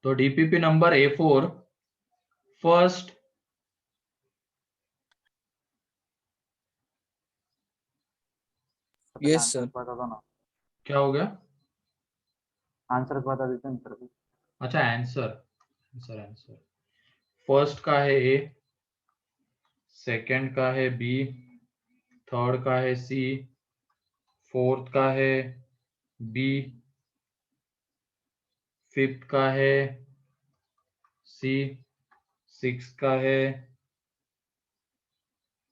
तो DPP number A4 first yes sir. बता दो ना, क्या हो गया? आंसर बता देते हैं सर। अच्छा आंसर फर्स्ट का है A, सेकंड का है B, थर्ड का है C, फोर्थ का है B, फिफ्थ का है C, सिक्स का है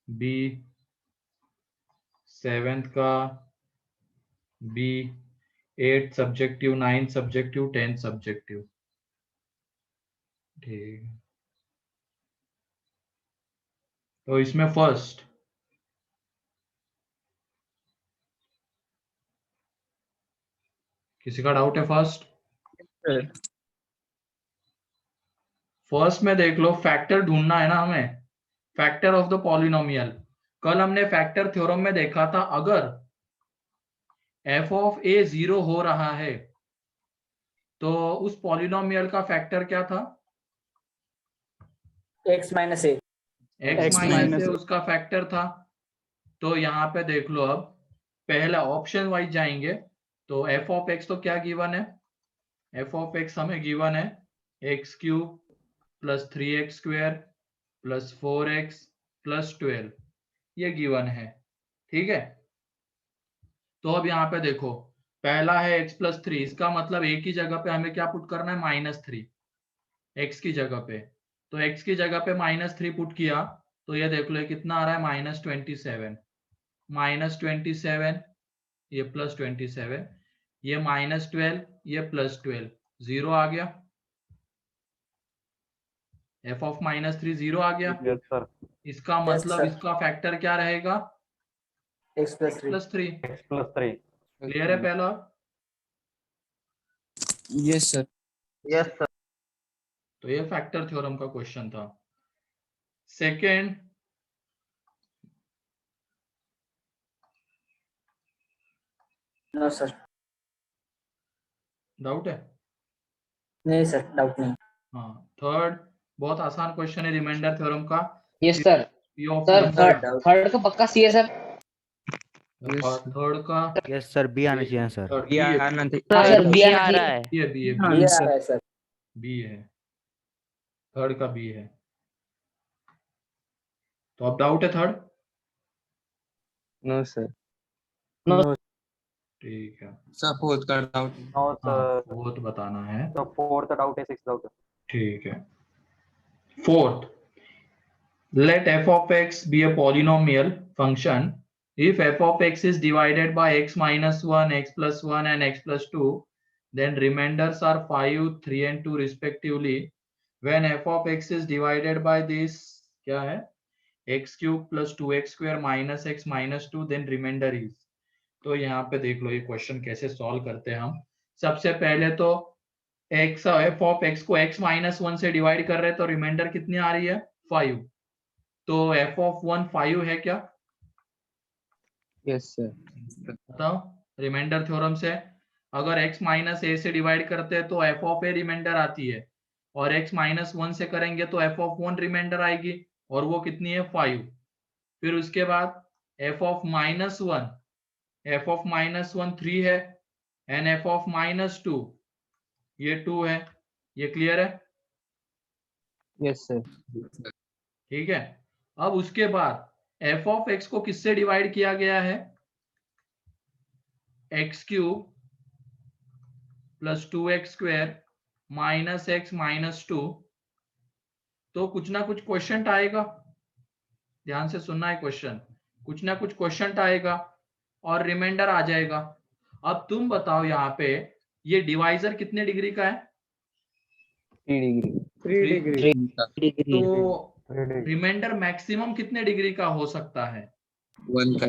B, सेवेंथ का B, 8 सब्जेक्टिव, 9 सब्जेक्टिव, 10 सब्जेक्टिव। ठीक है, तो इसमें फर्स्ट किसी का डाउट है? फर्स्ट में देख लो, फैक्टर ढूंढना है ना हमें, फैक्टर ऑफ द पॉलिनोमियल। कल हमने फैक्टर थ्योरम में देखा था, अगर f ऑफ a 0 हो रहा है तो उस पॉलिनोमियल का फैक्टर क्या था? x माइनस ए। x माइनस ए उसका फैक्टर था। तो यहाँ पे देख लो, अब पहला ऑप्शन वाइज जाएंगे तो f ऑफ x तो क्या गिवन है? f ऑफ x हमें गिवन है x cube plus 3x square plus 4x plus 12, ये गिवन है। ठीक है, तो अब यहाँ पे देखो, पहला है x प्लस 3, इसका मतलब a की जगह पे हमें क्या पुट करना है? -3 x की जगह पे। तो x की जगह पे -3 पुट किया तो ये देख लो ये कितना आ रहा है? -27, -27, ये +27, ये -12, ये +12, 0 आ गया। f ऑफ -3 0 आ गया। Yes sir. इसका मतलब sir. इसका फैक्टर क्या रहेगा? x plus three. +3। x+3। Clear है पहला? Yes sir. Yes sir. तो ये फैक्टर थ्योरम का क्वेश्चन था। Second, no sir. डाउट है? नहीं सर, डाउट नहीं। हाँ, थर्ड बहुत आसान क्वेश्चन है रिमाइंडर थ्योरम का। Yes sir. P of sir number, third का पक्का सी है सर। थर्ड का यस सर, बी आना चाहिए सर। थर्ड बी B है, आना चाहिए हाँ सर, बी आना आ रहा चाहिए। है। B है, B है, ये आ रहा है सर। B है, थर्ड का B है। तो अब डाउट है थर्ड? No sir. नो। ठीक है, सर फोर्थ का डाउट। नो हाँ सर। फोर्थ बताना है। तो फोर्थ डाउट है, सिक्स डाउट है। ठीक है, fourth, let f of x be a polynomial function if f of x is divided by x minus 1, x plus 1 and x plus 2, then remainders are 5, 3 and 2 respectively. When f of x is divided by this क्या है? x cube plus 2x square minus x minus 2, then remainder is। तो यहाँ पे देख लो ये question कैसे solve करते हैं हम। सबसे पहले तो x f of x को x minus 1 से डिवाइड कर रहे हैं तो रिमाइंडर कितनी आ रही है? 5। तो f of 1 5 है क्या? Yes sir. बताओ रिमाइंडर थ्योरम से। अगर x माइनस a से डिवाइड करते हैं तो f ऑफ a रिमाइंडर आती है, और x माइनस 1 से करेंगे तो f ऑफ 1 रिमाइंडर आएगी, और वो कितनी है? 5। फिर उसके बाद f ऑफ -1, f ऑफ -1 3 है, एंड f ऑफ -2 ये 2 है। ये क्लियर है? Yes sir. ठीक है, अब उसके बाद f ऑफ x को किससे डिवाइड किया गया है? x cube plus 2x square minus x minus 2। तो कुछ ना कुछ क्वेश्चन आएगा, ध्यान से सुनना है क्वेश्चन, कुछ ना कुछ क्वेश्चन आएगा और रिमाइंडर आ जाएगा। अब तुम बताओ यहाँ पे ये डिवाइजर कितने डिग्री का है? 3 डिग्री। 3 डिग्री। डिग्री। तो रिमाइंडर मैक्सिमम कितने डिग्री का हो सकता है? 1 का।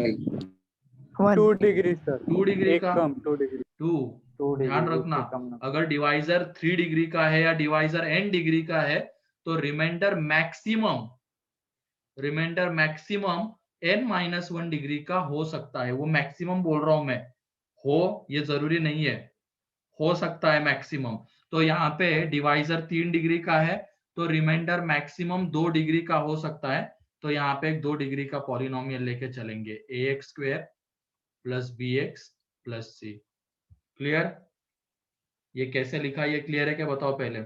2 डिग्री सर। 2 डिग्री एक का। कम 2 डिग्री। 2 ध्यान रखना, अगर डिवाइजर 3 डिग्री का है या डिवाइजर n डिग्री का है तो रिमाइंडर मैक्सिमम n-1 डिग्री का हो सकता है। वो मैक्सिमम बोल रहा हूं मैं, हो ये जरूरी नहीं है, हो सकता है मैक्सिमम। तो यहाँ पे डिवाइजर 3 डिग्री का है, तो रिमाइंडर मैक्सिमम 2 डिग्री का हो सकता है। तो यहाँ पे एक 2 डिग्री का पॉलिनोमियल लेके चलेंगे, ax square plus bx plus c। Clear? ये कैसे लिखा, ये क्लियर है क्या बताओ पहले?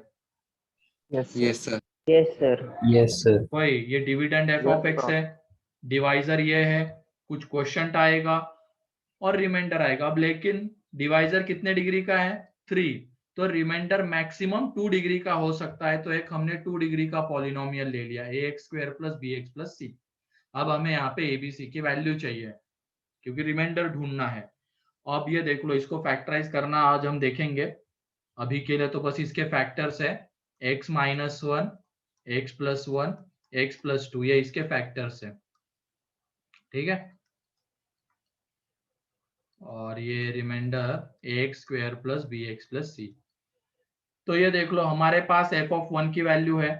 Yes, sir. Yes, sir. Yes, sir. वही, ये डिविडेंड एफ ऑफ एक्स है, डिवाइजर ये है, कुछ क्वेश्चन आएगा और रिमाइंडर आएगा। अब लेकिन डिवाइजर कितने डिग्री का है? 3, तो रिमाइंडर मैक्सिमम 2 डिग्री का हो सकता है। तो एक हमने 2 डिग्री का पॉलिनोमियल ले लिया, ax square plus bx plus c। अब हमें यहाँ पे abc की वैल्यू चाहिए क्योंकि रिमाइंडर ढूंढना है। अब ये देख लो, इसको फैक्टराइज करना आज हम देखेंगे। अभी के लिए तो बस इसके फैक्टर्स है, x minus 1, x plus 1, x plus 2, ये इसके फैक्टर्स है। ठीक है, और ये remainder ax square plus bx plus c। तो ये देख लो, हमारे पास f ऑफ 1 की वैल्यू है,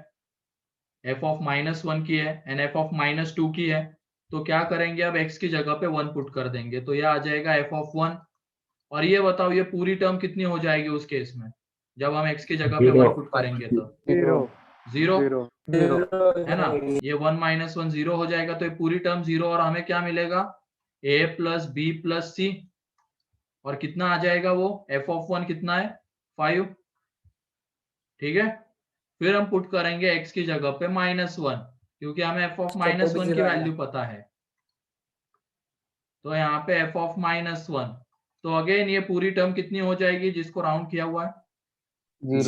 f ऑफ माइनस 1 की है एंड f ऑफ माइनस 2 की है। तो क्या करेंगे, अब x की जगह पे 1 पुट कर देंगे, तो ये आ जाएगा f ऑफ 1। और ये बताओ, ये पूरी टर्म कितनी हो जाएगी उस केस में जब हम x की जगह पे 1 पुट करेंगे? तो 0 है ना, ये 1 माइनस 1 0 हो जाएगा, तो ये पूरी टर्म 0 और हमें क्या मिलेगा, a प्लस बी प्लस सी। और कितना आ जाएगा वो, f ऑफ 1 कितना है, 5। ठीक है, फिर हम पुट करेंगे x की जगह पे -1 क्योंकि हमें f ऑफ माइनस 1 की वैल्यू पता है। तो यहाँ पे f ऑफ -1, तो अगेन ये पूरी टर्म कितनी हो जाएगी जिसको राउंड किया हुआ है? 0.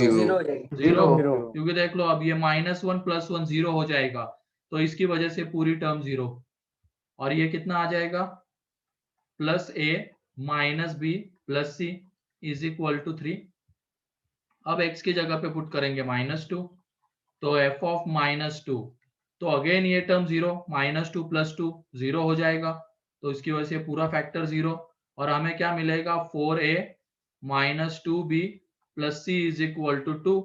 0, क्योंकि देख लो अब ये -1 प्लस 1 0 हो जाएगा, तो इसकी वजह से पूरी टर्म 0। और ये कितना आ जाएगा, plus a minus b plus c is equal to 3। अब x की जगह पे पुट करेंगे -2, तो f ऑफ -2, तो अगेन ये टर्म 0, -2 प्लस 2 0 हो जाएगा, तो इसकी वजह से पूरा फैक्टर 0। और हमें क्या मिलेगा, 4a minus 2b plus c is equal to 2।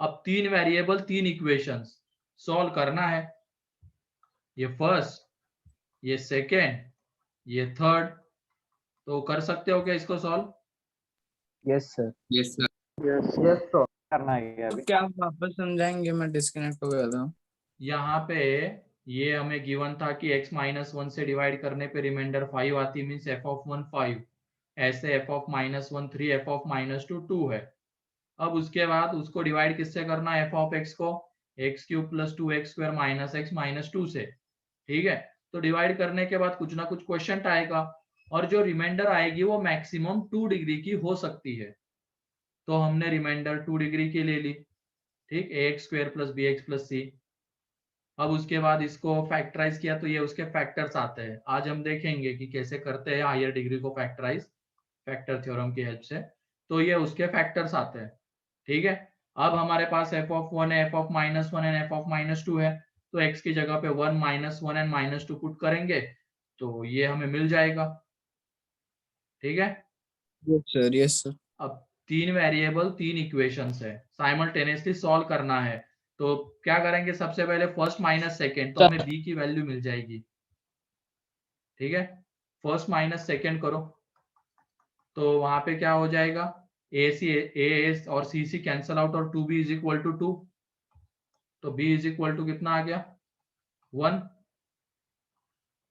अब 3 वेरिएबल 3 इक्वेशंस सॉल्व करना है, ये फर्स्ट, ये सेकेंड, ये थर्ड। तो कर सकते हो क्या इसको solve? Yes, sir. Yes, sir. करना है अभी। क्या आप वापस समझाएंगे, मैं डिस्कनेक्ट हो गया था। यहाँ पे ये हमें गिवन था कि x माइनस 1 से डिवाइड करने पे रिमाइंडर 5 आती, मीन्स f ऑफ 1 5, ऐसे f ऑफ -1 3, f ऑफ -2 2 है। अब उसके बाद उसको डिवाइड किससे करना है, f ऑफ x को x cube plus 2x square minus x minus 2 से। ठीक है, तो डिवाइड करने के बाद कुछ ना कुछ क्वेश्चन आएगा और जो रिमाइंडर आएगी वो मैक्सिमम 2 डिग्री की हो सकती है। तो हमने रिमाइंडर 2 डिग्री की ले ली। ठीक, ax square plus bx plus c। अब उसके बाद इसको फैक्टराइज किया तो ये उसके फैक्टर्स आते हैं। आज हम देखेंगे कि कैसे करते हैं हायर डिग्री को फैक्टराइज, फैक्टर थ्योरम की हेल्प से। तो ये उसके फैक्टर्स आते हैं। ठीक है, अब हमारे पास f ऑफ 1 है, f of -1 and f of -2 है, तो x की जगह पे 1 -1 एंड -2 पुट करेंगे तो ये हमें मिल जाएगा। ठीक है, यस सर। अब 3 वेरिएबल 3 इक्वेशंस है, साइमल्टेनियसली सॉल्व करना है। तो क्या करेंगे, सबसे पहले फर्स्ट माइनस सेकेंड, तो हमें b की वैल्यू मिल जाएगी। ठीक है, फर्स्ट माइनस सेकेंड करो तो वहां पे क्या हो जाएगा, a और c कैंसल आउट और 2b इज इक्वल टू 2, तो b इज इक्वल टू कितना आ गया, 1।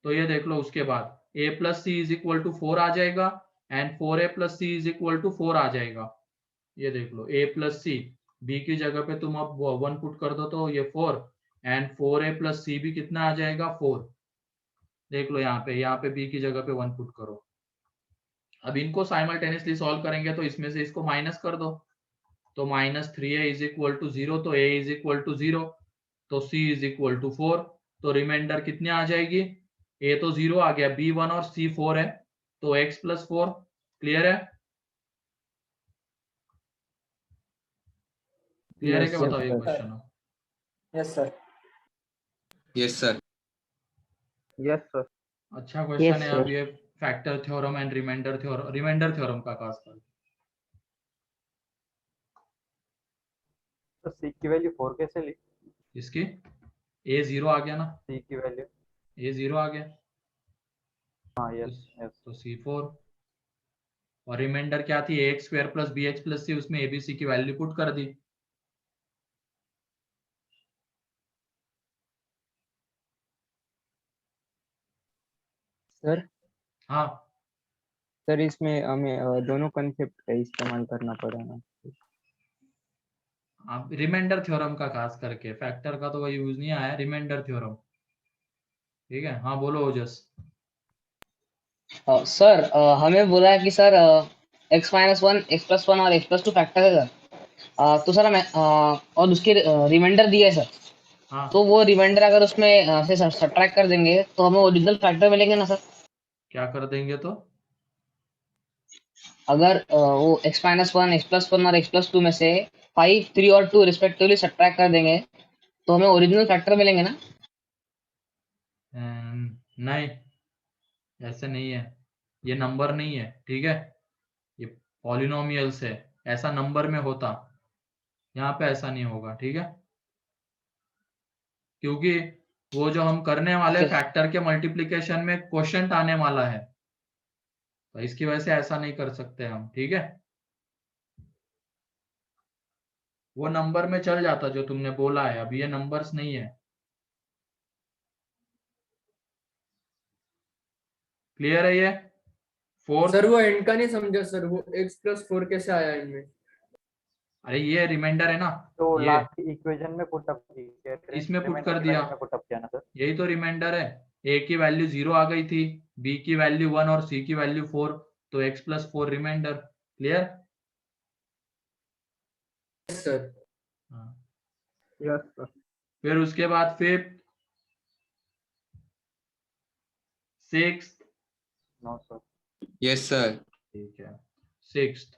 तो ये देख लो, उसके बाद a plus c is equal to 4 आ जाएगा and 4a plus c is equal to 4 आ जाएगा। ये देख लो, a प्लस सी, b की जगह पे तुम अब 1 पुट कर दो तो ये 4 एंड 4a प्लस सी भी कितना आ जाएगा, 4। देख लो यहाँ पे b की जगह पे 1 पुट करो। अब इनको साइमल्टेनियसली सॉल्व करेंगे तो इसमें से इसको माइनस कर दो, तो -3a इज इक्वल टू 0, तो a इज इक्वल टू 0, तो c इज इक्वल टू 4। तो रिमाइंडर कितने आ जाएगी, a तो 0 आ गया, b 1 और c 4 है, तो x प्लस 4। क्लियर है? क्लियर है क्या बताओ ये question? Yes, sir. Yes, sir. Yes sir. अच्छा क्वेश्चन Yes, है। sir. अब ये factor theorem and remainder theorem का खास कर, तो सी की वैल्यू 4 कैसे ली? इसकी a 0 आ गया ना, सी की वैल्यू, a 0 आ गया, हाँ यस यस। तो c 4। और रिमाइंडर क्या थी, ax square plus bx plus c, उसमें abc की वैल्यू पुट कर दी। सर हाँ सर इसमें हमें दोनों कंसेप्ट का इस्तेमाल करना पड़ेगा। आप रिमाइंडर थ्योरम का खास करके, फैक्टर का तो वही यूज नहीं आया, रिमाइंडर थ्योरम। ठीक है, हाँ बोलो ओजस। सर हमें बोला है कि सर x-1 x+1 और x+2 फैक्टर है सर। तो सर हमें और उसके रिमाइंडर दिया है सर। हाँ तो वो रिमाइंडर अगर उसमें से सब्ट्रैक्ट कर देंगे तो हमें ओरिजिनल फैक्टर मिलेंगे ना सर? क्या कर देंगे तो? अगर वो x-1 x+1 और x+2 में से 5 3 और 2 रिस्पेक्टिवली सब्ट्रैक्ट कर देंगे तो हमें ओरिजिनल फैक्टर मिलेंगे ना? नहीं, ऐसे नहीं है, ये नंबर नहीं है। ठीक है, ये पॉलिनोमियल्स है, ऐसा नंबर में होता, यहाँ पे ऐसा नहीं होगा। ठीक है, क्योंकि वो जो हम करने वाले फैक्टर के मल्टीप्लिकेशन में क्वोशंट आने वाला है, तो इसकी वजह से ऐसा नहीं कर सकते हम। ठीक है, वो नंबर में चल जाता जो तुमने बोला है, अभी ये नंबर्स नहीं है। क्लियर है ये? फोर्थ, सर वो एंड का नहीं समझा सर, वो x+4 कैसे आया इनमें? अरे ये रिमाइंडर है ना, तो ये लास्ट इक्वेशन में पुटअप किया, इसमें पुट रिमाइंडर कर की दिया, वैल्यू में पुटअप किया ना सर। यही तो रिमाइंडर है। a की वैल्यू 0 आ गई थी, b की वैल्यू 1 और c की वैल्यू 4, तो x+4 रिमाइंडर। क्लियर? सर हाँ, यस सर। फिर उसके बाद fifth, sixth, no sir. Yes sir. ठीक है, सिक्स्थ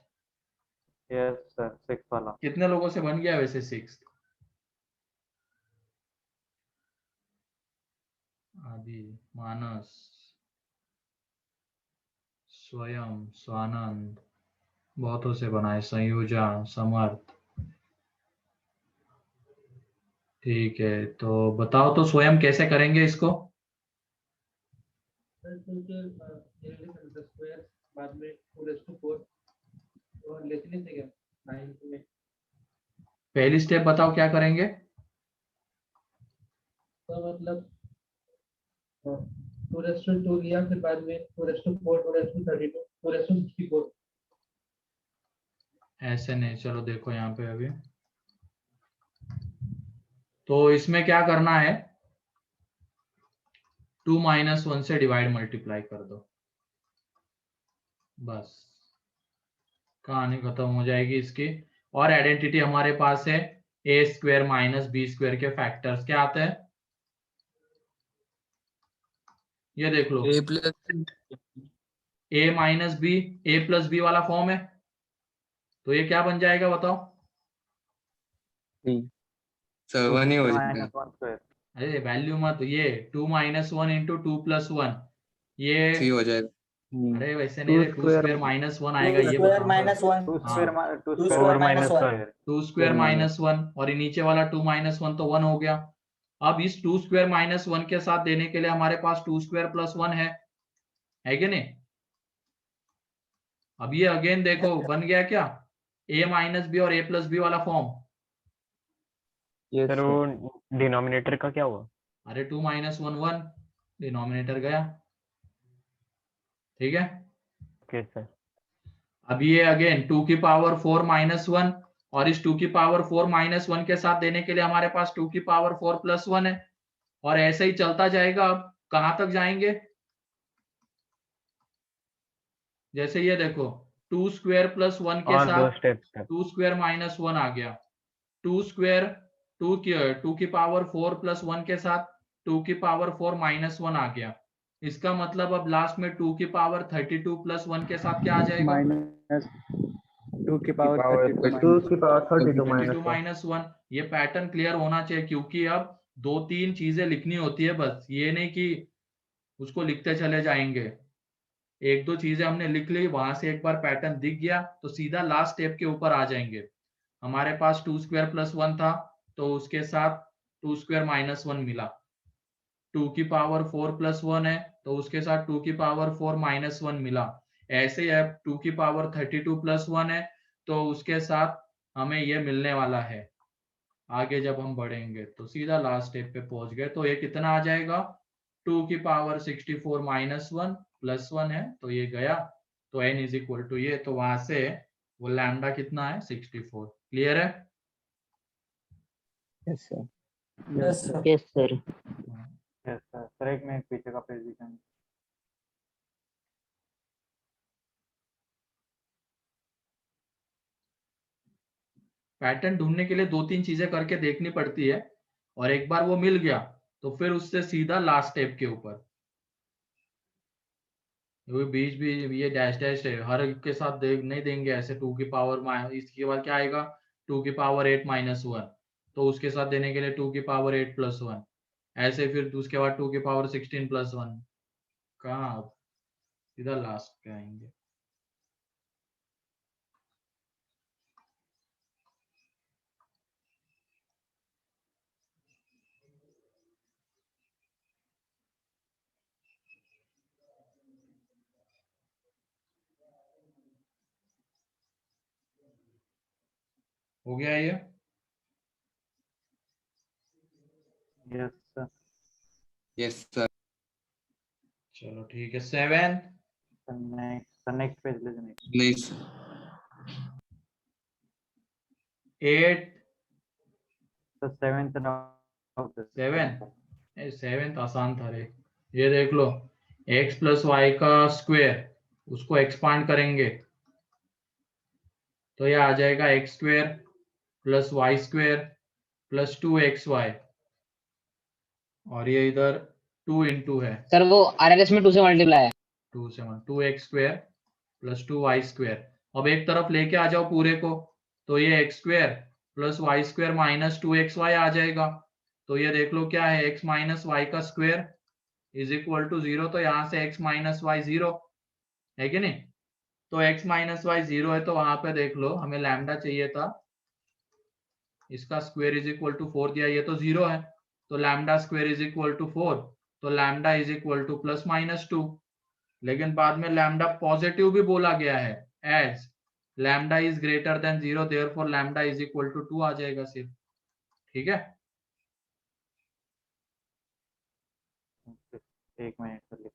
यस सर, 6 वाला। कितने लोगों से बन गया वैसे सिक्स्थ? आदि, मानस, स्वयं, स्वानंद, बहुतों से बनाए, संयोजा, समर्थ। ठीक है, तो बताओ तो स्वयं कैसे करेंगे इसको? बाद में 2 और लेते नहीं थे क्या 9 में? पहली स्टेप बताओ क्या करेंगे? तो मतलब 2 लिया, फिर बाद में 2 2 2 ऐसे नहीं, चलो देखो यहाँ पे अभी, तो इसमें क्या करना है, 2 - 1 से डिवाइड मल्टीप्लाई कर दो, बस कहानी खत्म हो जाएगी इसकी। और आइडेंटिटी हमारे पास है, a square minus b square के फैक्टर्स क्या आते हैं, ये देख लो, a plus a minus b, a plus b वाला फॉर्म है, तो ये क्या बन जाएगा बताओ? सर 1 ही हो जाएगा। -1 अरे वैल्यू मत, ये 2 - 1 इंटू 2 + 1, ये 3 हो जाएगा। अरे वैसे नहीं, 2 स्क्वायर माइनस 1 आएगा, ये स्क्वायर बताओ। माइनस 1, 2 हाँ, square 2 2 square square minus -1, square. 2 square minus 1, और ये नीचे वाला 2 - 1 तो 1 हो गया। अब इस 2 स्क्वायर माइनस 1 के साथ देने के लिए हमारे पास 2 स्क्वायर प्लस 1 है कि नहीं? अब ये अगेन देखो बन गया क्या, a माइनस बी और a प्लस बी वाला फॉर्म। Yes sir sir. वो डिनोमिनेटर का क्या हुआ? अरे 2 - 1 1, डिनोमिनेटर गया। ठीक है, ओके सर। अब ये अगेन 2 की पावर 4 - 1, और इस 2 की पावर 4 - 1 के साथ देने के लिए हमारे पास 2 की पावर 4 + 1 है, और ऐसे ही चलता जाएगा। अब कहां तक जाएंगे, जैसे ये देखो 2 स्क्वायर प्लस 1 के और 2 साथ स्टेप्स सर। 2 स्क्वायर माइनस 1 आ गया, 2 स्क्वायर 2 की पावर 4 + 1 के साथ 2 की पावर 4 - 1 आ गया। इसका मतलब अब लास्ट में 2 की पावर 32 + 1 के साथ क्या आ जाएगा, -2 की पावर 32 2 की पावर 32 32 - 1। ये पैटर्न क्लियर होना चाहिए, क्योंकि अब 2-3 चीजें लिखनी होती है, बस ये नहीं कि उसको लिखते चले जाएंगे। 1-2 चीजें हमने लिख ली, वहां से एक बार पैटर्न दिख गया तो सीधा लास्ट स्टेप के ऊपर आ जाएंगे। हमारे पास 2 स्क्वायर + 1 था, तो उसके साथ 2 स्क्वायर - 1 मिला। 2 की पावर 4 + 1 है, तो उसके साथ 2 की पावर 4 - 1 मिला। ऐसे ही अब 2 की पावर 32 प्लस 1 है, तो उसके साथ हमें ये मिलने वाला है। आगे जब हम बढ़ेंगे तो सीधा लास्ट स्टेप पे पहुंच गए, तो ये कितना आ जाएगा, 2 की पावर 64 माइनस 1 प्लस 1 है, तो ये गया, तो n इज इक्वल टू ये, तो वहां से वो लैम्डा कितना है, 64। क्लियर है? Yes sir. Yes sir. Yes sir. Yes sir. Sir एक मिनट पीछे का पेज दिखाएं। पैटर्न ढूंढने के लिए 2-3 चीजें करके देखनी पड़ती है, और एक बार वो मिल गया तो फिर उससे सीधा लास्ट स्टेप के ऊपर। वो बीच भी ये डैश डैश है, हर एक के साथ नहीं देंगे ऐसे। 2 की पावर, इसके बाद क्या आएगा, 2 की पावर 8 माइनस 1, तो उसके साथ देने के लिए 2 की पावर 8 प्लस 1, ऐसे फिर उसके बाद 2 की पावर 16 प्लस 1। कहाँ, सीधा लास्ट पे आएंगे। हो गया ये? Yes sir. Yes, sir. चलो ठीक है। 7 नेक्स्ट पेज ले लेंगे। Nice. 8 सर 7th 7 आसान था रे। ये देख लो, x प्लस वाई का स्क्वायर, उसको एक्सपांड करेंगे तो ये आ जाएगा x square plus y square plus 2xy, और ये इधर 2 इंटू है सर वो RHS में 2 से मल्टीप्लाई है। 2x square plus 2y square. अब एक तरफ लेके आ जाओ पूरे को, तो ये x square plus y square minus 2xy आ जाएगा। तो ये देख लो क्या है, x माइनस वाई का स्क्वायर इज इक्वल टू 0, तो यहाँ से x माइनस वाई 0 है कि नहीं। तो x माइनस वाई 0 है, तो वहां पे देख लो हमें लैम्डा चाहिए था, इसका स्क्वायर इज इक्वल टू 4 दिया, ये तो 0 है, तो lambda square is equal to 4, तो lambda is equal to plus minus 2। लेकिन बाद में लैम्डा पॉजिटिव भी बोला गया है, as lambda is greater than 0, therefore lambda is equal to 2 आ जाएगा सिर्फ। ठीक है, एक मिनट सर।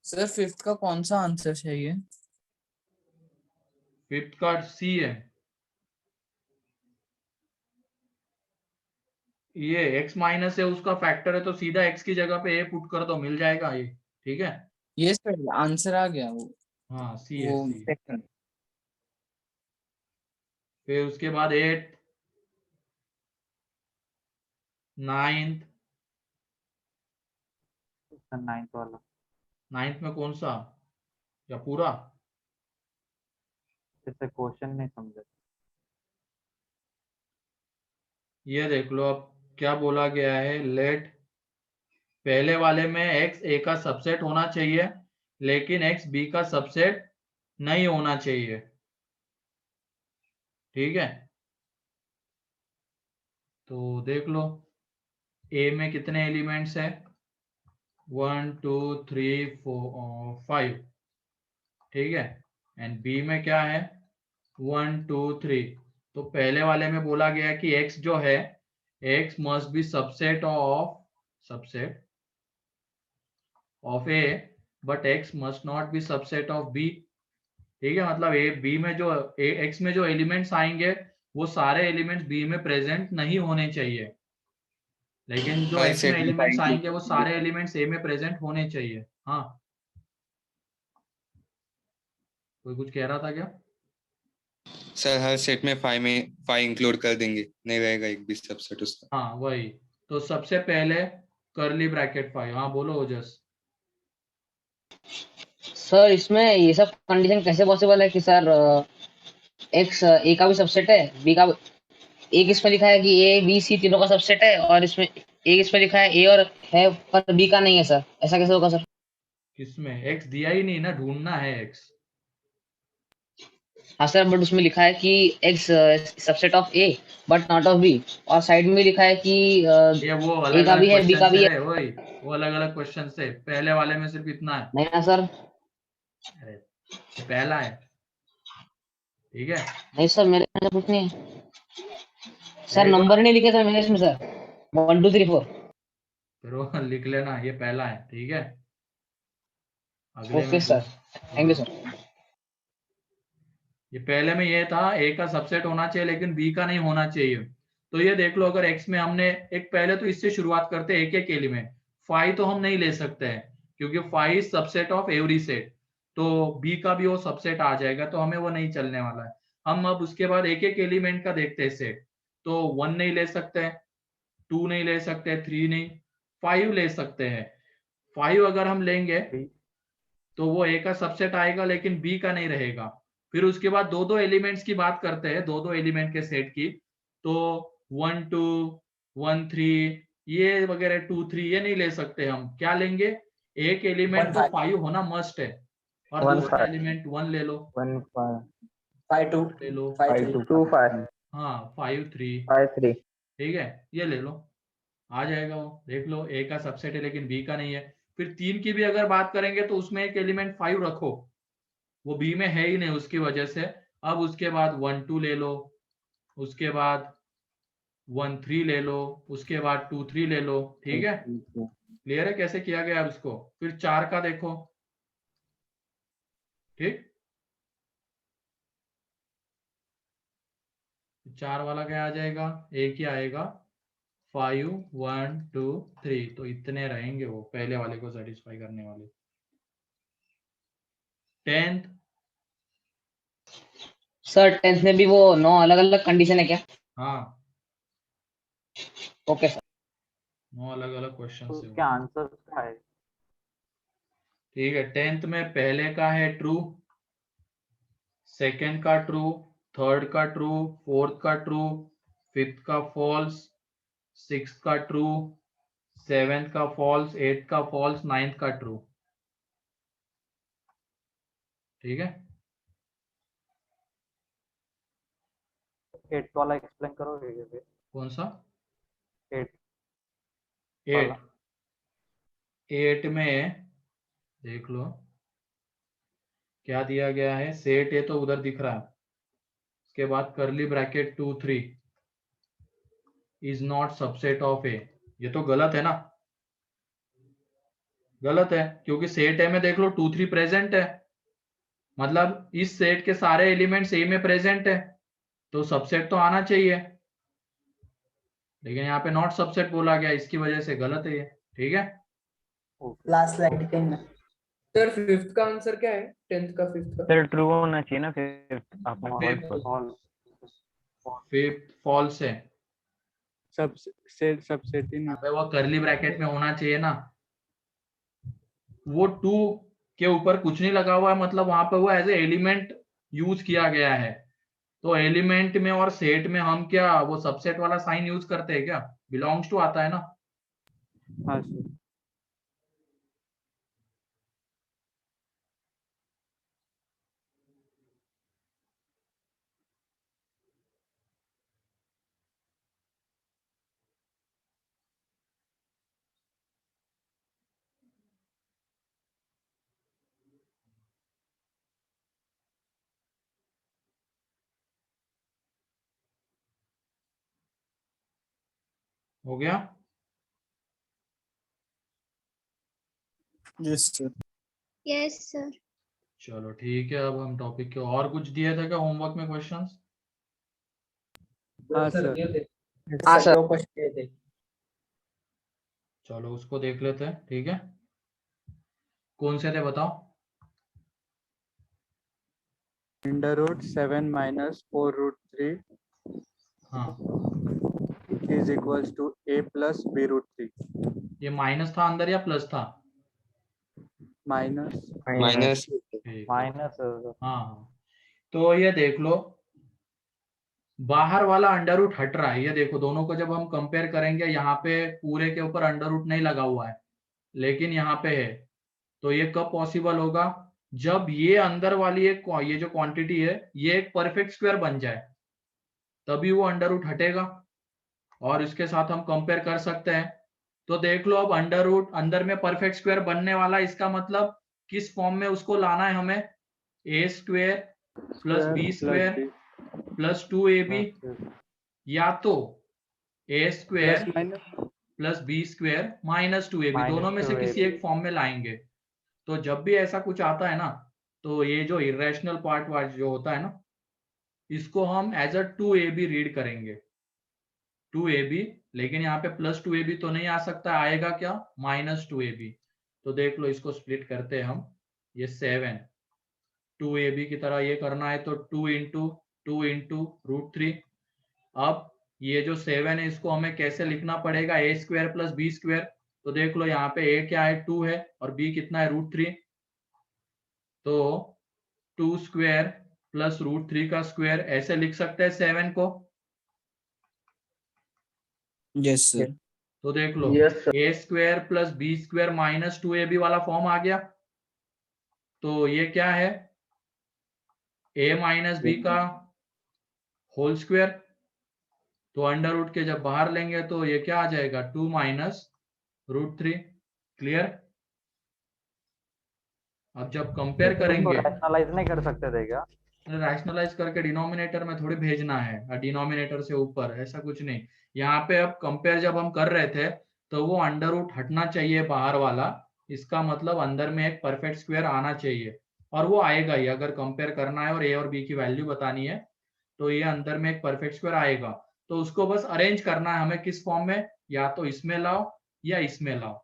सर फिफ्थ का कौन सा आंसर चाहिए? फिफ्थ का सी है, ये x माइनस है उसका फैक्टर है, तो सीधा x की जगह पे a पुट कर दो, मिल जाएगा ये। ठीक है, ये सर आंसर आ गया वो। हाँ सी है, वो सी। फिर उसके बाद 8 9th 9th वाला। 9th में कौन सा, या पूरा? इससे क्वेश्चन नहीं समझे। ये देख लो, अब क्या बोला गया है, लेट पहले वाले में x a का सबसेट होना चाहिए, लेकिन x b का सबसेट नहीं होना चाहिए। ठीक है, तो देख लो a में कितने एलिमेंट्स है, 1 2 3 4 5। ठीक है, एंड b में क्या है, 1 2 3। तो पहले वाले में बोला गया कि x जो है, x must be subset of a, but x must not be subset of b। ठीक है, मतलब a b में जो x में जो एलिमेंट्स आएंगे वो सारे एलिमेंट्स b में प्रेजेंट नहीं होने चाहिए, लेकिन जो हर x में set में एलिमेंट्स five आएंगे वो सारे एलिमेंट्स a में प्रेजेंट होने चाहिए। हाँ, कोई कुछ कह रहा था क्या? सर हर सेट में 5 इंक्लूड कर देंगे, नहीं रहेगा एक भी सबसेट उसका। हाँ वही, तो सबसे पहले कर्ली ब्रैकेट 5। हाँ बोलो ओजस। सर इसमें ये सब कंडीशन कैसे पॉसिबल है कि सर x a का भी सबसेट है, b का एक इसमें लिखा है कि a b c तीनों का सबसेट है, और इसमें एक इसमें लिखा है a और है पर b का नहीं है सर, ऐसा कैसे होगा सर? किसमें x दिया ही नहीं ना, ढूंढना है x। हाँ सर, बट उसमें लिखा है कि x subset of a but not of b, और साइड में लिखा है कि ये वो a अलग का भी अलग है b का क्वेश्चन भी से है। है, वही वो अलग अलग क्वेश्चन से, पहले वाले में सिर्फ इतना है। नहीं ना सर, अरे ये पहला है, ठीक है। नहीं सर मेरे में कुछ नहीं है सर, एक बार नंबर नहीं लिखे सर मैंने इसमें सर, 1 2 3 4। फिर वो लिख लेना, ये पहला है, ठीक है। अगले ओके में सर, थैंक यू हाँ, सर। ये पहले में ये था ए का सबसेट होना चाहिए लेकिन बी का नहीं होना चाहिए। तो ये देख लो, अगर एक्स में हमने एक, पहले तो इससे शुरुआत करते हैं एक एक एलिमेंट। फाइव तो हम नहीं ले सकते हैं क्योंकि five is subset of every set, तो बी का भी वो सबसेट आ जाएगा, तो हमें वो नहीं चलने वाला है। हम अब उसके बाद एक एक एलिमेंट का देखते हैं सेट। तो 1 नहीं ले सकते, 2 नहीं ले सकते, 3 नहीं, 5 ले सकते हैं। 5 अगर हम लेंगे तो वो ए का सबसेट आएगा लेकिन बी का नहीं रहेगा। फिर उसके बाद दो दो एलिमेंट्स की बात करते हैं, दो दो एलिमेंट के सेट की। तो 1 2 1 3 ये वगैरह 2 3 ये नहीं ले सकते। हम क्या लेंगे, एक एलिमेंट तो 5 होना मस्ट है और 1 दूसरा 5 एलिमेंट 1 ले लो, 1 5 5 2 ले लो, 5 5 3 2 5 हाँ 5 3, 5 3 ठीक है, ये ले लो, आ जाएगा वो। देख लो ए का सबसेट है लेकिन बी का नहीं है। फिर 3 की भी अगर बात करेंगे तो उसमें एक एलिमेंट 5 रखो, वो बी में है ही नहीं उसकी वजह से। अब उसके बाद 1 2 ले लो, उसके बाद 1 3 ले लो, उसके बाद 2 3 ले लो, ठीक है। क्लियर है कैसे किया गया अब इसको। फिर 4 का देखो, ठीक, 4 वाला क्या आ जाएगा, एक ही आएगा, 5 1 2 3। तो इतने रहेंगे वो पहले वाले को सेटिस्फाई करने वाले। 10th, सर 10th में भी वो 9 अलग अलग कंडीशन है क्या? हाँ ओके सर। 9 अलग अलग क्वेश्चन तो है उसके वो, आंसर क्या है? ठीक है। 10th में पहले का है ट्रू, सेकंड का ट्रू, थर्ड का ट्रू, फोर्थ का ट्रू, फिफ्थ का फॉल्स, सिक्स्थ का ट्रू, सेवेंथ का फॉल्स, एट्थ का फॉल्स, नाइन्थ का ट्रू, ठीक है। 8 वाला एक्सप्लेन करोगे क्या? कौन सा 8 8? वाला 8 में देख लो क्या दिया गया है, सेट ए तो उधर दिख रहा है, उसके बाद curly bracket 2 3 is not subset of A. ये तो गलत है ना, गलत है क्योंकि सेट ए में देख लो 2 3 प्रेजेंट है, मतलब इस सेट के सारे एलिमेंट्स ए में प्रेजेंट है, तो सबसेट तो आना चाहिए, लेकिन यहाँ पे नॉट सबसेट बोला गया, इसकी वजह से गलत है ये, ठीक है। लास्ट स्लाइड करना सर। फिफ्थ का आंसर क्या है, 10th का फिफ्थ का? सर ट्रू होना चाहिए ना फिर आप फिफ्थ फॉल्स है, सबसेट ही नहीं। अबे वो करली ब्रैकेट में होना चाहिए ना, वो 2 के ऊपर कुछ नहीं लगा हुआ है, मतलब वहां पे वो एज ए एलिमेंट यूज किया गया है। तो एलिमेंट में और सेट में हम क्या वो सबसेट वाला साइन यूज करते हैं क्या, बिलोंग्स टू आता है ना। हाँ सर। हो गया, यस सर। Yes sir. चलो ठीक है। अब हम टॉपिक के और कुछ दिए थे क्या होमवर्क में क्वेश्चंस? हाँ सर सर। ये थे, हाँ सर। 2 क्वेश्चन ये थे। चलो उसको देख लेते हैं, ठीक है। कौन से थे बताओ। √7 - 4√3 हाँ is equals to a plus b√3 ये माइनस था अंदर या प्लस था? माइनस माइनस ठीक, माइनस। हाँ हाँ। तो ये देख लो बाहर वाला अंडर रूट हट रहा है, ये देखो दोनों को जब हम कंपेयर करेंगे, यहाँ पे पूरे के ऊपर अंडर रूट नहीं लगा हुआ है लेकिन यहाँ पे है। तो ये कब पॉसिबल होगा, जब ये अंदर वाली एक ये जो क्वांटिटी है ये एक परफेक्ट स्क्वायर बन जाए, तभी वो अंडर रूट हटेगा और इसके साथ हम कंपेयर कर सकते हैं। तो देख लो अब अंडर रूट अंदर में परफेक्ट स्क्वायर बनने वाला, इसका मतलब किस फॉर्म में उसको लाना है हमें, A square plus B square plus 2ab, या तो A square plus B square minus 2ab, दोनों में से किसी एक फॉर्म में लाएंगे। तो जब भी ऐसा कुछ आता है ना, तो ये जो इरेशनल पार्ट वाइज जो होता है ना, इसको हम एज अ 2ab रीड करेंगे, 2ab। लेकिन यहाँ पे प्लस 2ab तो नहीं आ सकता, आएगा क्या, माइनस 2ab। तो देख लो, इसको स्प्लिट करते हैं हम, ये 7 2ab की तरह ये करना है, तो 2 इंटू √3। अब ये जो 7 है इसको हमें कैसे लिखना पड़ेगा, ए स्क्वायर प्लस बी स्क्वायर। तो देख लो यहाँ पे ए क्या है, 2 है, और बी कितना है, √3। तो 2 स्क्वायर प्लस √3 का स्क्वायर, ऐसे लिख सकते हैं 7 को। Yes sir. तो देख लो, Yes, sir. A square plus B square minus 2ab वाला फॉर्म आ गया। तो ये क्या है, ए माइनस बी का होल स्क्वायर। तो अंडर रूट के जब बाहर लेंगे तो ये क्या आ जाएगा, 2 माइनस √3। क्लियर। अब जब कंपेयर करेंगे, रैशनलाइज नहीं कर सकते थे क्या? रैशनलाइज करके डिनोमिनेटर में थोड़ी भेजना है, डिनोमिनेटर से ऊपर, ऐसा कुछ नहीं। यहाँ पे अब कंपेयर जब हम कर रहे थे, तो वो अंडर रूट हटना चाहिए बाहर वाला, इसका मतलब अंदर में एक परफेक्ट स्क्वायर आना चाहिए, और वो आएगा ही। अगर कंपेयर करना है और ए और बी की वैल्यू बतानी है, तो ये अंदर में एक परफेक्ट स्क्वायर आएगा। तो उसको बस अरेंज करना है हमें, किस फॉर्म में, या तो इसमें लाओ या इसमें लाओ।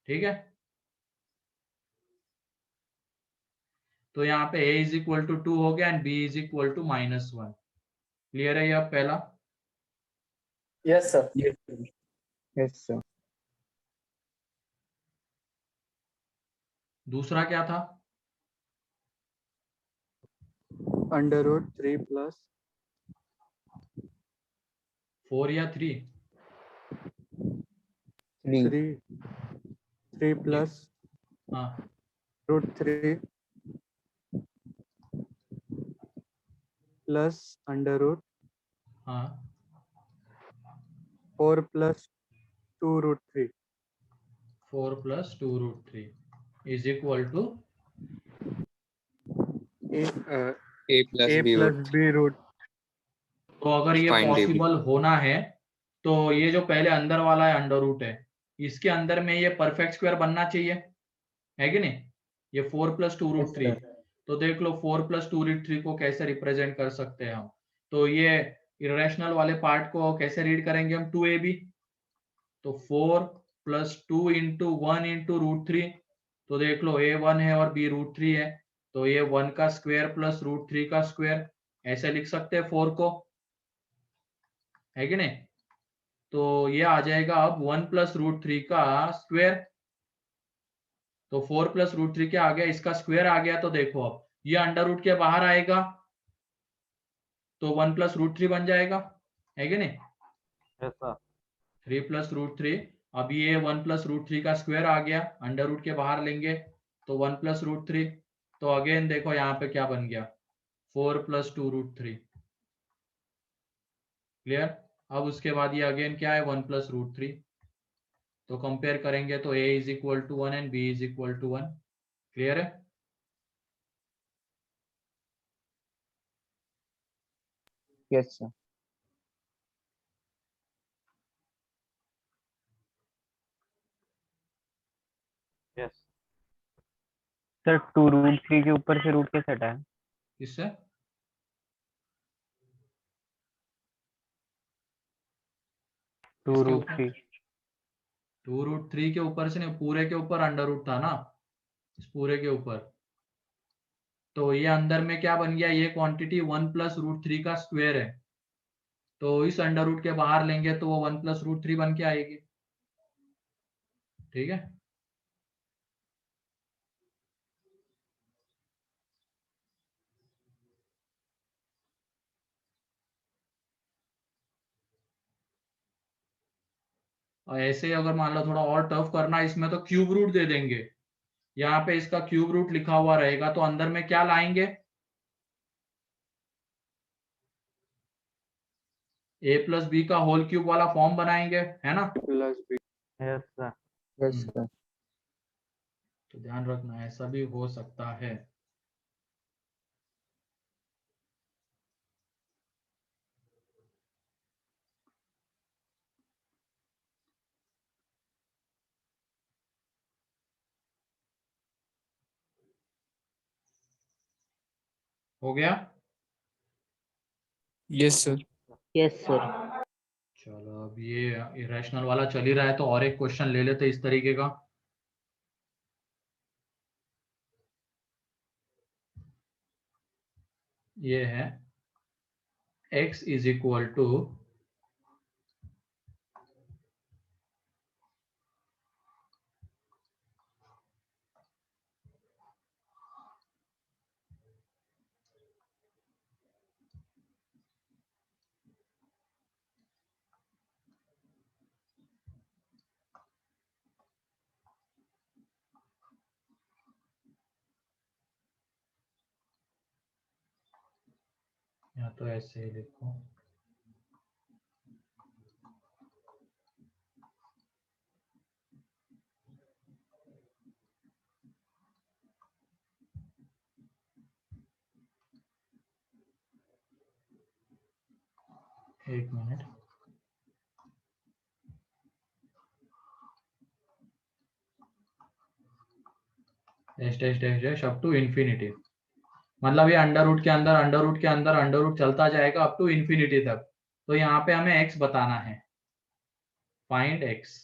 ठीक है। तो यहाँ पे a इज इक्वल टू 2 हो गया and b is equal to -1। Clear है ये अब पहला। Yes, sir. Yes sir. दूसरा क्या था, √3 प्लस 4 या 3, 3 प्लस हाँ √3 प्लस √4 हाँ plus 2√3 4 plus 2√3 is equal to a plus b root. b root. तो अगर ये Find AB. पॉसिबल होना है, तो ये जो पहले अंदर वाला है अंडर रूट है, इसके अंदर में ये परफेक्ट स्क्वायर बनना चाहिए, है कि नहीं। ये 4 प्लस 2√3, तो देख लो 4 प्लस 2√3 को कैसे रिप्रेजेंट कर सकते हैं हम। तो ये इरेशनल वाले पार्ट को कैसे रीड करेंगे हम, 2ab। तो 4 प्लस 2 इंटू 1 इंटू √3। तो देख लो a 1 है और b √3 है, तो ये 1 का स्क्वायर प्लस √3 का स्क्वायर, ऐसे लिख सकते हैं 4 को, है कि नहीं। तो ये आ जाएगा अब 1 प्लस √3 का स्क्वायर। तो 4 प्लस √3 क्या आ गया, इसका स्क्वायर आ गया। तो देखो अब ये अंडर रूट के बाहर आएगा, तो 1 प्लस √3 बन जाएगा, है कि नहीं। Yes sir. 3 प्लस √3, अब ये 1 प्लस √3 का स्क्वायर आ गया, अंडर रूट के बाहर लेंगे तो 1 प्लस √3। तो अगेन देखो यहाँ पे क्या बन गया, 4 प्लस 2√3। क्लियर। अब उसके बाद ये अगेन क्या है, 1 प्लस √3। तो कंपेयर करेंगे तो a is equal to 1 and b is equal to 1। Clear है। Yes sir. Yes sir. 2√3 के ऊपर से रूट कैसे हटाए? इससे 2√3 2√3 के ऊपर से नहीं, पूरे के ऊपर अंडर रूट था ना, इस पूरे के ऊपर। तो ये अंदर में क्या बन गया, ये क्वांटिटी 1 प्लस √3 का स्क्वायर है, तो इस अंडर रूट के बाहर लेंगे तो वो 1 प्लस √3 बन के आएगी। ठीक है। और ऐसे ही अगर मान लो थोड़ा और टफ करना है, इसमें तो क्यूब रूट दे देंगे, यहाँ पे इसका क्यूब रूट लिखा हुआ रहेगा, तो अंदर में क्या लाएंगे, a प्लस बी का होल क्यूब वाला फॉर्म बनाएंगे, है ना। Plus b। Yes sir. Yes sir. तो ध्यान रखना ऐसा भी हो सकता है। हो गया? Yes sir. Yes sir. चलो अब ये इरेशनल वाला चल ही रहा है तो और एक क्वेश्चन ले लेते इस तरीके का। ये है x इज इक्वल टू या तो ऐसे ही लिखो, एक minute. Dash dash dash dash up to infinity, मतलब ये अंडर रूट के अंदर अंडर रूट के अंदर अंडर रूट चलता जाएगा अप टू इंफिनिटी तक। तो यहाँ पे हमें x बताना है, फाइंड x।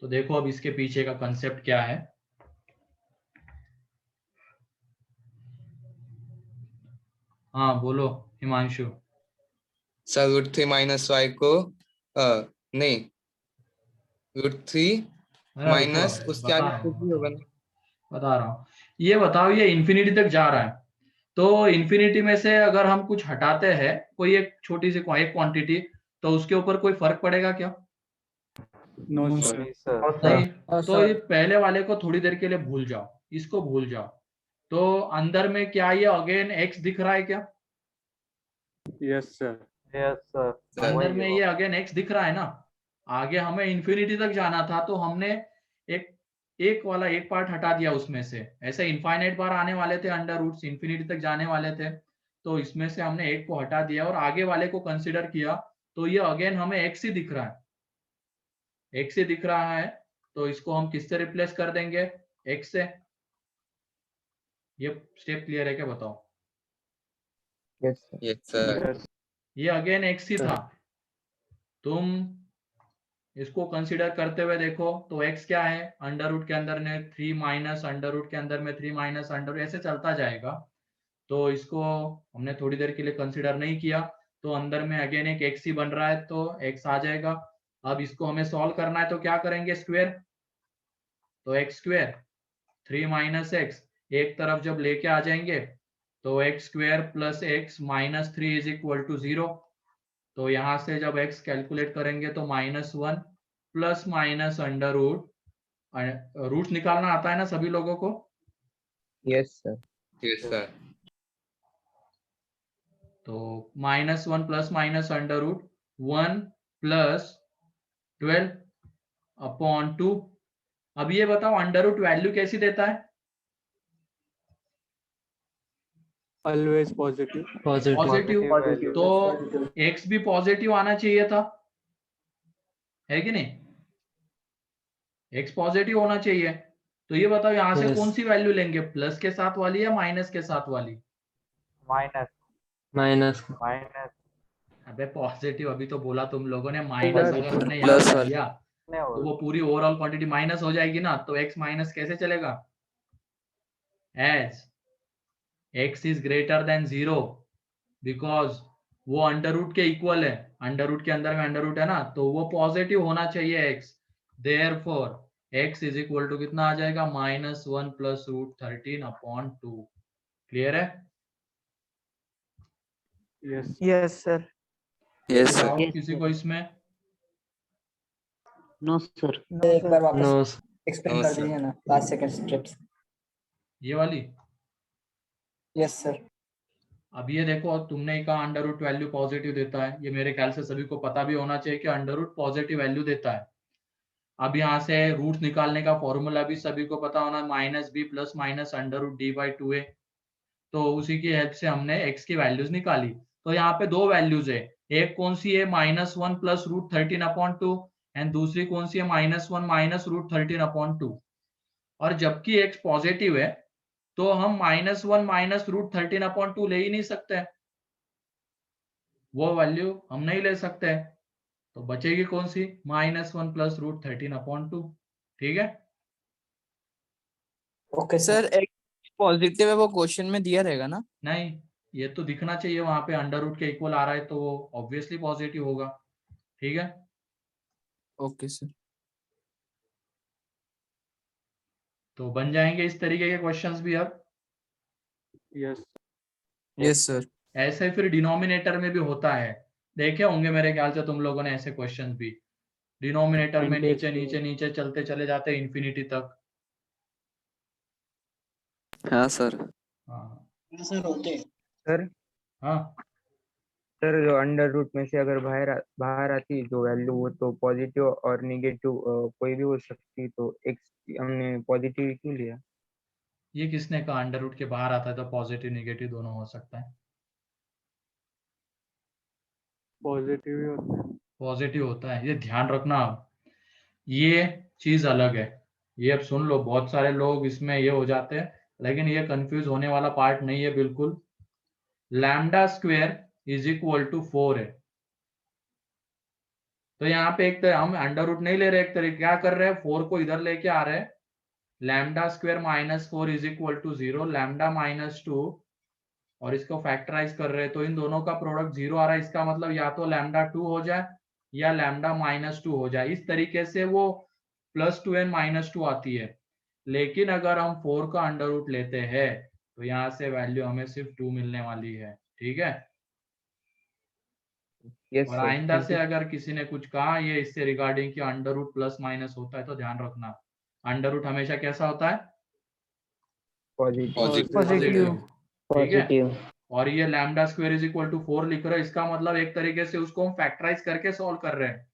तो देखो अब इसके पीछे का कंसेप्ट क्या है। हाँ बोलो हिमांशु। सर √3 माइनस वाई को नहीं, √3 अरे माइनस रुको, उसके बता आगे रहा कुछ भी होगा हूँ ना। बता रहा हूँ। ये बताओ ये इन्फिनिटी तक जा रहा है, तो इन्फिनिटी में से अगर हम कुछ हटाते हैं कोई एक छोटी सी एक क्वांटिटी, तो उसके ऊपर कोई फर्क पड़ेगा क्या? No sir. नहीं। तो ये पहले वाले को थोड़ी देर के लिए भूल जाओ, इसको भूल जाओ। तो अंदर में क्या ये अगेन x दिख रहा है क्या? Yes sir. अंदर में ये अगेन x दिख रहा है ना। आगे हमें इंफिनिटी तक जाना था तो हमने एक एक वाला एक पार्ट हटा दिया उसमें से। ऐसे इनफाइनाइट बार आने वाले थे अंडर रूट्स, इंफिनिटी तक जाने वाले थे, तो इसमें से हमने एक को हटा दिया और आगे वाले को कंसिडर किया। तो ये अगेन हमें x ही दिख रहा है, x ही दिख रहा है। तो इसको हम किससे रिप्लेस कर देंगे? x से। ये स्टेप क्लियर है क्या बताओ? Yes sir. Yes sir. ये अगेन x ही था। तुम इसको कंसीडर करते हुए देखो तो x क्या है, अंडर रूट के अंदर में 3 माइनस अंडर रूट के अंदर में 3 माइनस अंडर रूट, ऐसे चलता जाएगा। तो इसको हमने थोड़ी देर के लिए कंसीडर नहीं किया, तो अंदर में अगेन एक x ही बन रहा है तो x आ जाएगा। अब इसको हमें सॉल्व करना है तो क्या करेंगे? स्क्वायर। तो x स्क्वायर 3 माइनस एक्स एक तरफ जब लेके आ जाएंगे तो x square plus x minus 3 is equal to 0। तो यहाँ से जब x कैलकुलेट करेंगे तो -1 plus minus under root, root निकालना आता है ना सभी लोगों को? Yes sir. Yes sir. तो -1 plus minus under root 1 plus 12 upon 2। अब ये बताओ अंडर रूट वैल्यू कैसी देता है? Always positive. पॉजिटिव। तो x भी पॉजिटिव आना चाहिए था, है कि नहीं? x पॉजिटिव होना चाहिए। तो ये बताओ यहाँ से कौन सी वैल्यू लेंगे, प्लस के साथ वाली या माइनस के साथ वाली? माइनस। अबे पॉजिटिव, अभी तो बोला तुम लोगों ने माइनस। अगर हमने यहाँ प्लस कर दिया तो वो पूरी ओवरऑल क्वांटिटी माइनस हो जाएगी ना, तो x माइनस कैसे चलेगा? As x is greater than 0, because वो अंडर रूट के इक्वल है, अंडर रूट के अंदर में अंडर रूट है ना, तो वो पॉजिटिव होना चाहिए x। Therefore x is equal to कितना आ जाएगा? -1 प्लस √13 अपॉन 2। क्लियर है? Yes sir. Yes sir. Doubt किसी को इसमें? No sir. एक बार वापस नो एक्सप्लेन No, कर sir. दीजिए ना लास्ट सेकंड स्टेप्स। ये वाली? Yes sir. अब ये देखो, तुमने कहा अंडर रूट वैल्यू पॉजिटिव देता है, ये मेरे ख्याल से सभी को पता भी होना चाहिए कि अंडर रूट पॉजिटिव वैल्यू देता है। अब यहाँ से रूट निकालने का फॉर्मूला भी सभी को पता होना, minus b plus minus under root d by 2a। तो उसी की हेल्प से हमने x की वैल्यूज निकाली। तो यहाँ पे दो वैल्यूज है, एक कौन सी है -1 प्लस रूट 13/2 एंड दूसरी कौन सी है -1 माइनस रूट 13/2। और जबकि x पॉजिटिव है तो हम -1 माइनस रूट 13/2 ले ही नहीं सकते, वो वैल्यू हम नहीं ले सकते। तो बचेगी कौन सी, -1 प्लस रूट 13/2। ठीक है, ओके सर एक्स पॉजिटिव है वो क्वेश्चन में दिया रहेगा ना? नहीं, ये तो दिखना चाहिए वहां पे, अंडर रूट के इक्वल आ रहा है तो वो ऑब्वियसली पॉजिटिव होगा। ठीक है, ओके सर। तो बन जाएंगे इस तरीके के क्वेश्चंस भी अब। Yes yes sir. ऐसे फिर डिनोमिनेटर में भी होता है, देखे होंगे मेरे ख्याल से तुम लोगों ने ऐसे क्वेश्चंस भी। डिनोमिनेटर में नीचे नीचे नीचे चलते चले जाते हैं इन्फिनिटी तक। हाँ सर। हाँ सर होते सर हाँ, सर जो अंडर रूट में से अगर बाहर आती जो वैल्यू, वो तो पॉजिटिव और निगेटिव कोई भी हो सकती, तो एक्स हमने पॉजिटिव क्यों लिया? ये किसने कहा अंडर रूट के बाहर आता है तो पॉजिटिव निगेटिव दोनों हो सकता है? पॉजिटिव ही होता है। पॉजिटिव होता है, ये ध्यान रखना। अब ये चीज अलग है, ये अब सुन लो, बहुत सारे लोग इसमें ये हो जाते हैं, लेकिन ये कंफ्यूज होने वाला पार्ट नहीं है बिल्कुल। Lambda square is equal to 4 है, तो यहाँ पे एक तरह हम अंडर रूट नहीं ले रहे, एक तरह क्या कर रहे हैं, 4 को इधर लेके आ रहे हैं। Lambda square -4 is equal to 0, lambda -2, और इसको फैक्टराइज कर रहे हैं तो इन दोनों का प्रोडक्ट 0 आ रहा है। इसका मतलब या तो लैम्डा 2 हो जाए या लैम्डा -2 हो जाए, इस तरीके से वो +2n -2 आती है। लेकिन अगर हम 4 का अंडर रूट लेते हैं तो यहाँ से वैल्यू हमें सिर्फ 2 मिलने वाली है। ठीक है, यस और सर, आइंदा थैंक से यू। अगर किसी ने कुछ कहा ये इससे रिगार्डिंग कि अंडर रूट प्लस माइनस होता है तो ध्यान रखना, अंडर रूट हमेशा कैसा होता है, पॉजिटिव। पॉजिटिव। ठीक है, पॉजिटिव। और ये lambda square is equal to 4 लिख रहे हैं, इसका मतलब एक तरीके से उसको हम फैक्टराइज करके सॉल्व कर रहे हैं।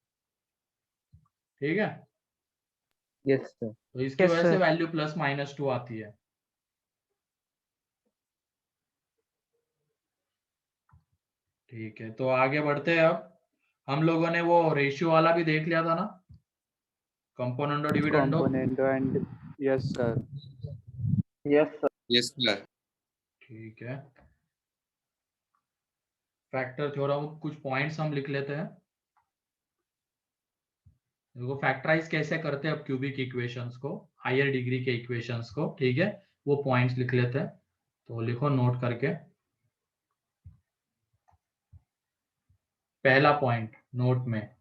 ठीक है, यस सर। तो इसकी वजह से वैल्यू +-2 आती है। ठीक है, तो आगे बढ़ते हैं। अब हम लोगों ने वो रेशियो वाला भी देख लिया था ना, componendo dividendo. Componendo and yes sir. Yes sir. Yes sir. ठीक है, फैक्टर थ्योरम कुछ पॉइंट्स हम लिख लेते हैं। देखो फैक्टराइज कैसे करते हैं अब क्यूबिक इक्वेशंस को, हायर डिग्री के इक्वेशंस को। ठीक है, वो पॉइंट्स लिख लेते हैं, तो लिखो नोट करके। पहला पॉइंट नोट में,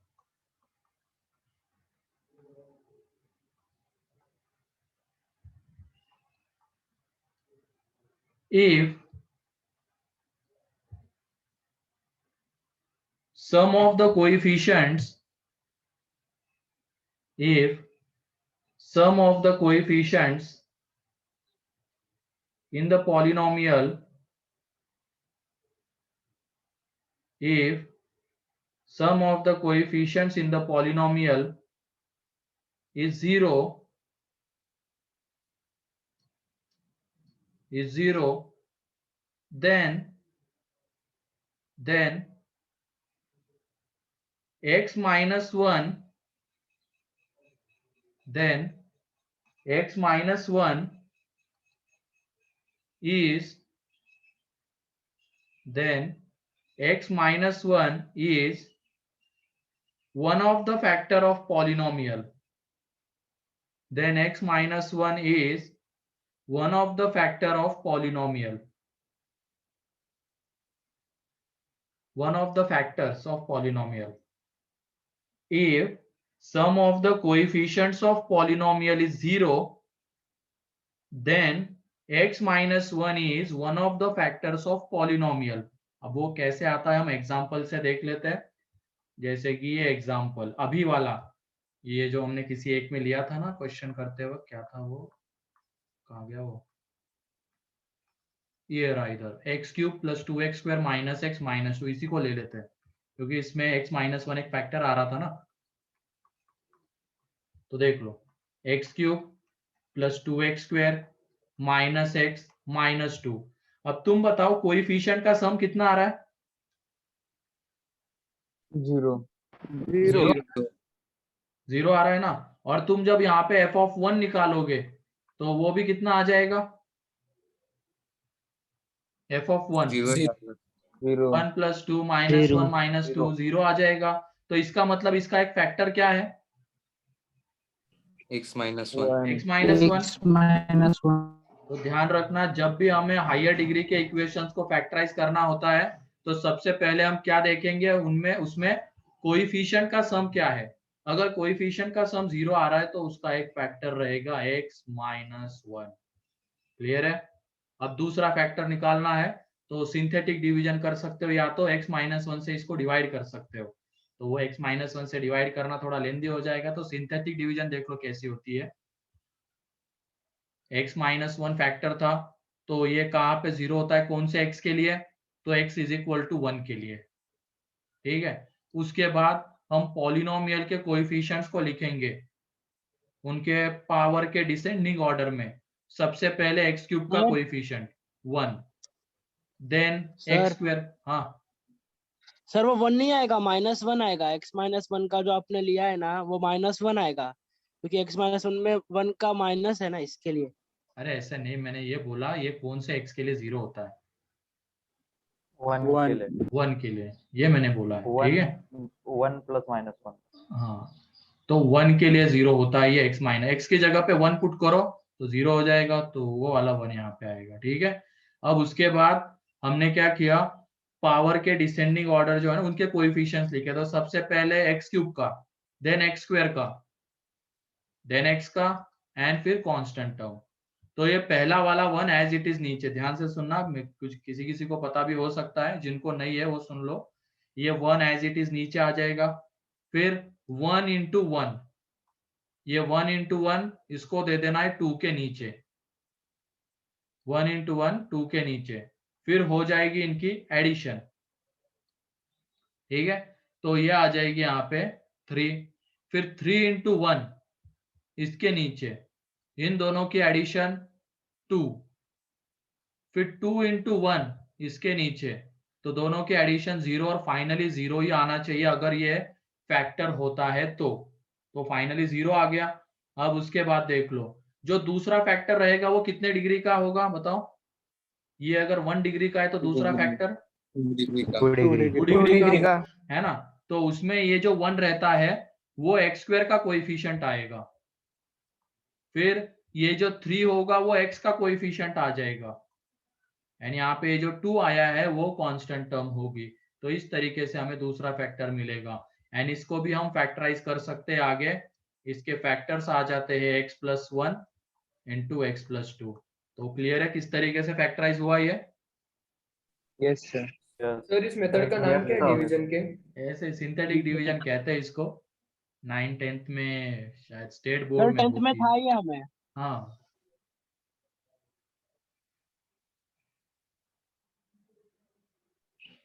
if sum of the coefficients if sum of the coefficients in the polynomial if sum of the coefficients in the polynomial is 0 then x minus 1 then x minus 1 is then x minus 1 is one of the factor of polynomial, then x minus 1 is one of the factor of polynomial, one of the factors of polynomial. If sum of the coefficients of polynomial is 0, then x minus 1 is one of the factors of polynomial. अब वो कैसे आता है हम example से देख लेते हैं। जैसे कि ये एग्जाम्पल अभी वाला, ये जो हमने किसी एक में लिया था ना क्वेश्चन करते वक्त, क्या था वो, कहाँ गया वो, ये रहा इधर x cube plus 2x square minus X minus 2, इसी को ले लेते हैं क्योंकि इसमें x माइनस 1 एक फैक्टर आ रहा था ना। तो देख लो X cube plus 2x square minus X minus 2। अब तुम बताओ कोएफिशिएंट का सम कितना आ रहा है? 0 जीरो जीरो आ रहा है ना। और तुम जब यहाँ पे f(1) निकालोगे तो वो भी कितना आ जाएगा? f(1) 0 1 प्लस 2 माइनस 1 माइनस 2 0 आ जाएगा। तो इसका मतलब इसका एक फैक्टर क्या है? x minus 1 x minus 1। तो ध्यान रखना जब भी हमें हायर डिग्री के इक्वेशंस को फैक्टराइज करना होता है तो सबसे पहले हम क्या देखेंगे उनमें उसमें कोएफिशिएंट का सम क्या है। अगर कोएफिशिएंट का सम 0 आ रहा है तो उसका एक फैक्टर रहेगा x माइनस 1। क्लियर है? अब दूसरा फैक्टर निकालना है तो सिंथेटिक डिवीजन कर सकते हो, या तो x माइनस 1 से इसको डिवाइड कर सकते हो। तो वो x माइनस 1 से डिवाइड करना थोड़ा लेंदी हो जाएगा, तो सिंथेटिक डिवीजन देख लो कैसी होती है। x माइनस 1 फैक्टर था तो ये कहाँ पे 0 होता है, कौन से x के लिए? तो x इज इक्वल टू 1 के लिए। ठीक है, उसके बाद हम पॉलिनोमियल के कोएफिशिएंट्स को लिखेंगे उनके पावर के डिसेंडिंग ऑर्डर में। सबसे पहले x क्यूब का कोएफिशिएंट 1, देन x स्क्वायर। हाँ सर वो 1 नहीं आएगा, -1 आएगा। x -1 का जो आपने लिया है ना वो -1 आएगा, क्योंकि x -1 में 1 का माइनस है ना, इसके लिए। अरे ऐसा नहीं, मैंने ये बोला ये कौन से x के लिए 0 होता है? 1 के लिए, ये मैंने बोला है। ठीक है, 1 प्लस -1। हाँ तो 1 के लिए 0 होता है ये x माइनस, x की जगह पे 1 पुट करो तो 0 हो जाएगा, तो वो वाला 1 यहाँ पे आएगा। ठीक है, अब उसके बाद हमने क्या किया, पावर के डिसेंडिंग ऑर्डर जो है ना उनके कोएफिशिएंट्स लिखे। तो सबसे पहले x क्यूब का, देन x स्क्वायर का, देन x का, एंड फिर कांस्टेंट टर्म। तो ये पहला वाला 1 एज इट इज नीचे, ध्यान से सुनना, कुछ किसी किसी को पता भी हो सकता है, जिनको नहीं है वो सुन लो। ये 1 एज इट इज नीचे आ जाएगा। फिर 1 इंटू 1, ये 1 इंटू 1 इसको दे देना है 2 के नीचे, 1 इंटू 1 2 के नीचे। फिर हो जाएगी इनकी एडिशन। ठीक है, तो ये आ जाएगी यहाँ पे 3। फिर 3 इंटू 1 इसके नीचे, इन दोनों की एडिशन 2। फिर 2 इंटू 1 इसके नीचे, तो दोनों के एडिशन 0 और फाइनली 0 ही आना चाहिए अगर ये फैक्टर होता है तो फाइनली 0 आ गया। अब उसके बाद देख लो जो दूसरा फैक्टर रहेगा वो कितने डिग्री का होगा बताओ? ये अगर 1 डिग्री का है तो दूसरा फैक्टर 2 डिग्री का 2 डिग्री का है ना। तो उसमें ये जो 1 रहता है वो x स्क्वायर का कोएफिशिएंट आएगा। फिर ये जो 3 होगा वो x का कोएफिशिएंट आ जाएगा, यानी यहाँ पे जो 2 आया है वो कांस्टेंट टर्म होगी। तो इस तरीके से हमें दूसरा फैक्टर मिलेगा, एंड इसको भी हम फैक्टराइज कर सकते हैं आगे। इसके फैक्टर्स आ जाते हैं x plus 1 into x plus 2। तो क्लियर है किस तरीके से फैक्टराइज हुआ ये? Yes sir. सर इस मेथड का नाम क्या है डिवीजन के? ऐसे सिंथेटिक डिवीजन कहते हैं इसको। 9th 10th में शायद स्टेट सर बोर्ड में 10th में होती था है। ये हमें। हाँ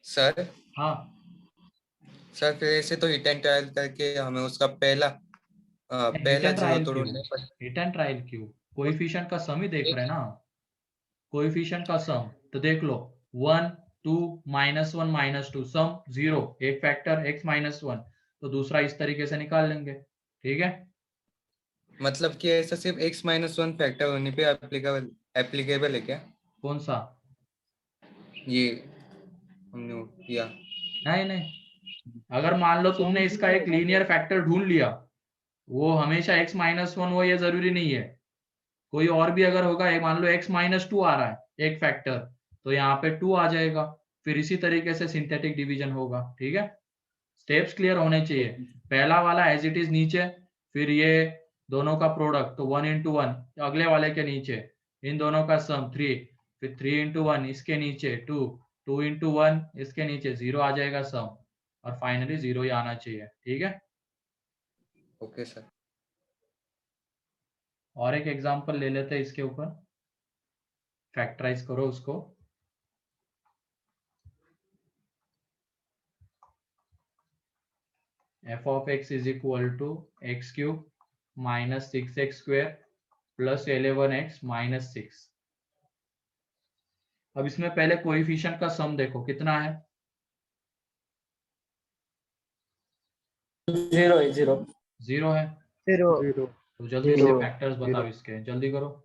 सर। हाँ सर फिर ऐसे तो हिट एंड ट्रायल करके हमें उसका पहला हिट एंड जीरो ट्रायल तो क्यों? ढूंढना है। हिट एंड ट्रायल क्यों? कोएफिशिएंट का सम ही देख रहे हैं ना, कोएफिशिएंट का सम। तो देख लो 1 2 -1 -2 सम 0, एक फैक्टर x -1, तो दूसरा इस तरीके से निकाल लेंगे। ठीक है, मतलब कि ऐसा सिर्फ x -1 फैक्टर होने पे एप्लीकेबल है क्या? कौन सा? ये हमने किया। नहीं नहीं, अगर मान लो तुमने इसका एक लीनियर फैक्टर ढूंढ लिया, वो हमेशा x -1 हो ये जरूरी नहीं है, कोई और भी अगर होगा, मान लो x -2 आ रहा है एक फैक्टर, तो यहाँ पे 2 आ जाएगा। फिर इसी तरीके से सिंथेटिक डिवीजन होगा। ठीक है, स्टेप्स क्लियर होने चाहिए। पहला वाला एज इट इज नीचे, फिर ये दोनों का प्रोडक्ट तो 1 इंटू 1 अगले वाले के नीचे, इन दोनों का सम 3, फिर 3 इंटू 1 इसके नीचे 2, 2 इंटू 1 इसके नीचे 0 आ जाएगा सम, और फाइनली 0 ही आना चाहिए। ठीक है, ओके सर। और एक एग्जांपल ले लेते हैं इसके ऊपर, फैक्टराइज करो उसको। F of x is equal to x cube minus 6x square plus 11x minus 6। अब इसमें पहले कोएफिशिएंट का सम देखो कितना है। 0 है 0 0 है। 0 तो जल्दी से फैक्टर्स बताओ इसके, जल्दी करो।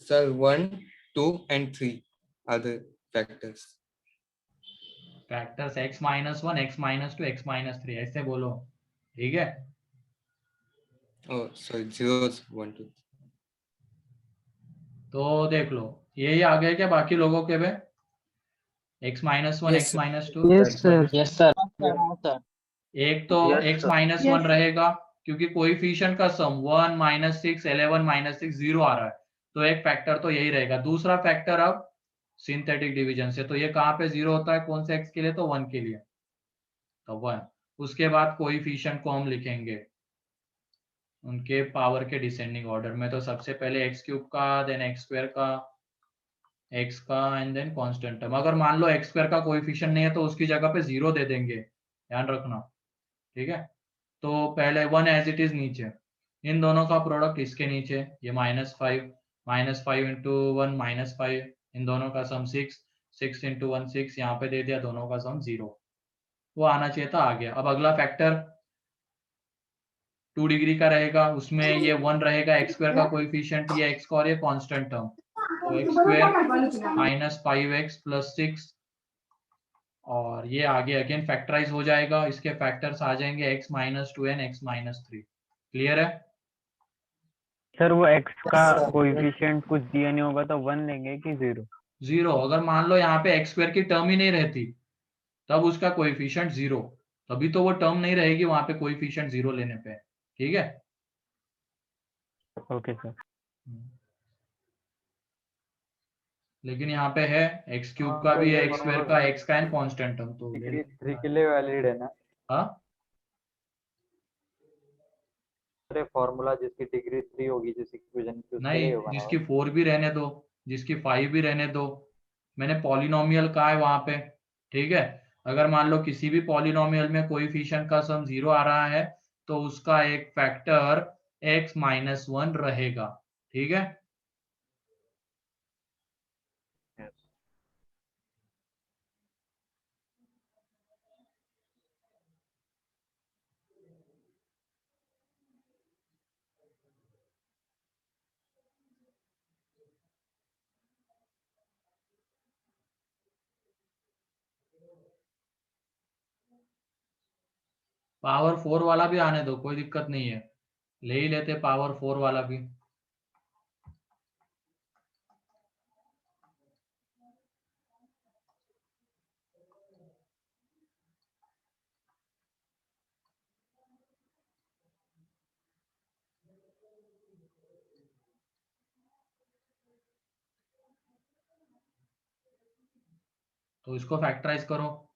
Sir, 1, 2, and 3 are the factors. Factors x minus 1, x minus 2, x minus 3 ऐसे बोलो, ठीक है। Oh, sorry, zeros 1, 2. तो देख लो यही आ गया क्या बाकी लोगों के में? x minus 1, x minus 2। Yes sir. Yes sir. हाँ सर। एक तो x माइनस 1 रहेगा क्योंकि कोएफिशिएंट का सम 1 माइनस 6 11 माइनस 6 0 आ रहा है, तो एक फैक्टर तो यही रहेगा। दूसरा फैक्टर अब सिंथेटिक डिवीजन से, तो ये कहाँ पे 0 होता है, कौन से x के लिए, तो 1 के लिए, तो 1। उसके बाद कोएफिशिएंट को हम लिखेंगे उनके पावर के डिसेंडिंग ऑर्डर में, तो सबसे पहले x क्यूब का, देन x स्क्वायर का, x का एंड देन कांस्टेंट टर्म। अगर मान लो x स्क्वायर का कोएफिशिएंट नहीं है तो उसकी जगह पे 0 दे देंगे, ध्यान रखना, ठीक है। तो पहले 1 एज इट इज नीचे, इन दोनों का प्रोडक्ट इसके नीचे, ये -5 इंटू 1 -5, इन दोनों का सम 6 इंटू 1 6, यहाँ पे दे दिया, दोनों का सम 0, वो आना चाहिए था, आ गया। अब अगला फैक्टर 2 डिग्री का रहेगा, उसमें ये 1 रहेगा, x स्क्वायर का कोएफिशिएंट, ये x का और ये कांस्टेंट टर्म, तो x square minus 5x plus 6, और ये आगे अगेन फैक्टराइज हो जाएगा, इसके फैक्टर्स आ जाएंगे x minus 2 and x minus 3। Clear है सर वो x का कोएफिशिएंट कुछ दिया नहीं होगा तो 1 लेंगे कि 0? 0। अगर मान लो यहाँ पे x स्क्वायर की टर्म ही नहीं रहती तब उसका कोएफिशिएंट 0, तभी तो वो टर्म नहीं रहेगी वहां पे कोएफिशिएंट 0 लेने पे, ठीक है। Okay sir. लेकिन यहाँ पे है x क्यूब का भी है, x स्क्वायर का, x का एंड कांस्टेंट टर्म, तो डिग्री 3 के लिए वैलिड है ना? हाँ अरे फॉर्मूला जिसकी डिग्री 3 होगी जिस इक्वेशन की, उसके लिए होगा नहीं, ना? जिसकी 4 भी रहने दो, जिसकी 5 भी रहने दो, मैंने पॉलिनोमियल कहा है वहां पे, ठीक है। अगर मान लो किसी भी पॉलिनोमियल में कोएफिशिएंट का सम 0 आ रहा है तो उसका एक फैक्टर x माइनस 1 रहेगा, ठीक है। पावर 4 वाला भी आने दो, कोई दिक्कत नहीं है, ले ही लेते पावर 4 वाला भी। तो इसको फैक्टराइज करो,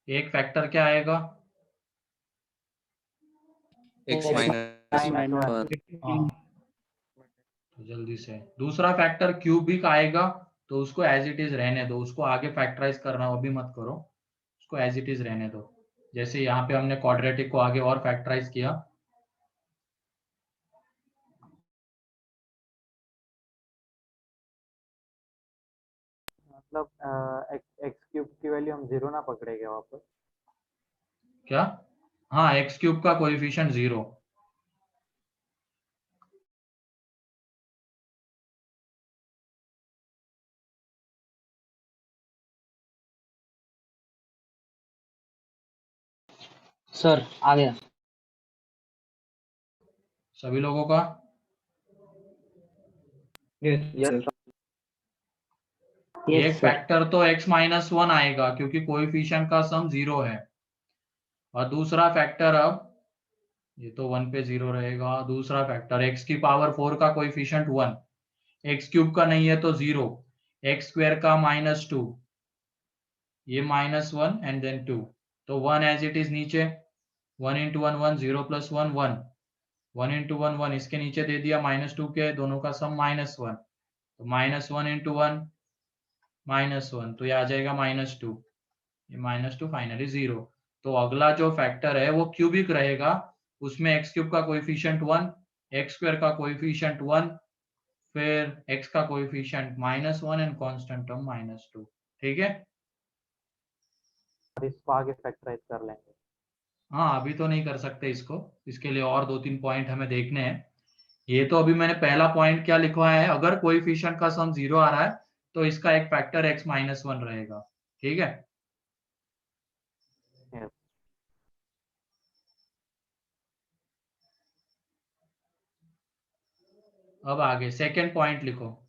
एक फैक्टर क्या आएगा, X minus 1. हाँ, तो जल्दी से दूसरा फैक्टर क्यूब भी का आएगा, तो उसको एज इट इज रहने दो, उसको आगे फैक्टराइज करना वो भी मत करो, उसको एज इट इज रहने दो। जैसे यहाँ पे हमने क्वाड्रेटिक को आगे और फैक्टराइज किया, मतलब एक्स क्यूब की वैल्यू हम 0 ना पकड़ेंगे वापस? क्या? हाँ, एक्स क्यूब का कोएफिशिएंट 0। सर आ गया। सभी लोगों का? यस एक यस सर। फैक्टर तो x माइनस 1 आएगा क्योंकि कोएफिशिएंट का सम 0 है, और दूसरा फैक्टर, अब ये तो 1 पे 0 रहेगा, दूसरा फैक्टर x की पावर 4 का कोएफिशिएंट 1, x क्यूब का नहीं है तो 0, x स्क्वायर का -2, ये -1 एंड देन 2, तो 1 एज इट इज नीचे, 1 इंटू 1 1, 0 प्लस 1 1, 1 इंटू 1 1, इसके नीचे दे दिया -2 के, दोनों का सम -1, तो -1 इंटू 1 -1, तो ये आ जाएगा -2, ये -2 फाइनली 0। तो अगला जो फैक्टर है वो क्यूबिक रहेगा, उसमें x क्यूब का कोएफिशिएंट 1, x स्क्वायर का कोएफिशिएंट 1, फिर x का कोएफिशिएंट -1 एंड कांस्टेंट टर्म -2। ठीक है? और इसको आगे फैक्टराइज कर लेंगे। हाँ, अभी तो नहीं कर सकते इसको, इसके लिए और 2-3 पॉइंट हमें देखने हैं। ये तो अभी मैंने पहला पॉइंट क्या लिखवाया है, अगर कोएफिशिएंट का सम 0 आ रहा है तो इसका एक फैक्टर x -1 रहेगा। ठीक है? Yes. अब आगे सेकेंड पॉइंट लिखो।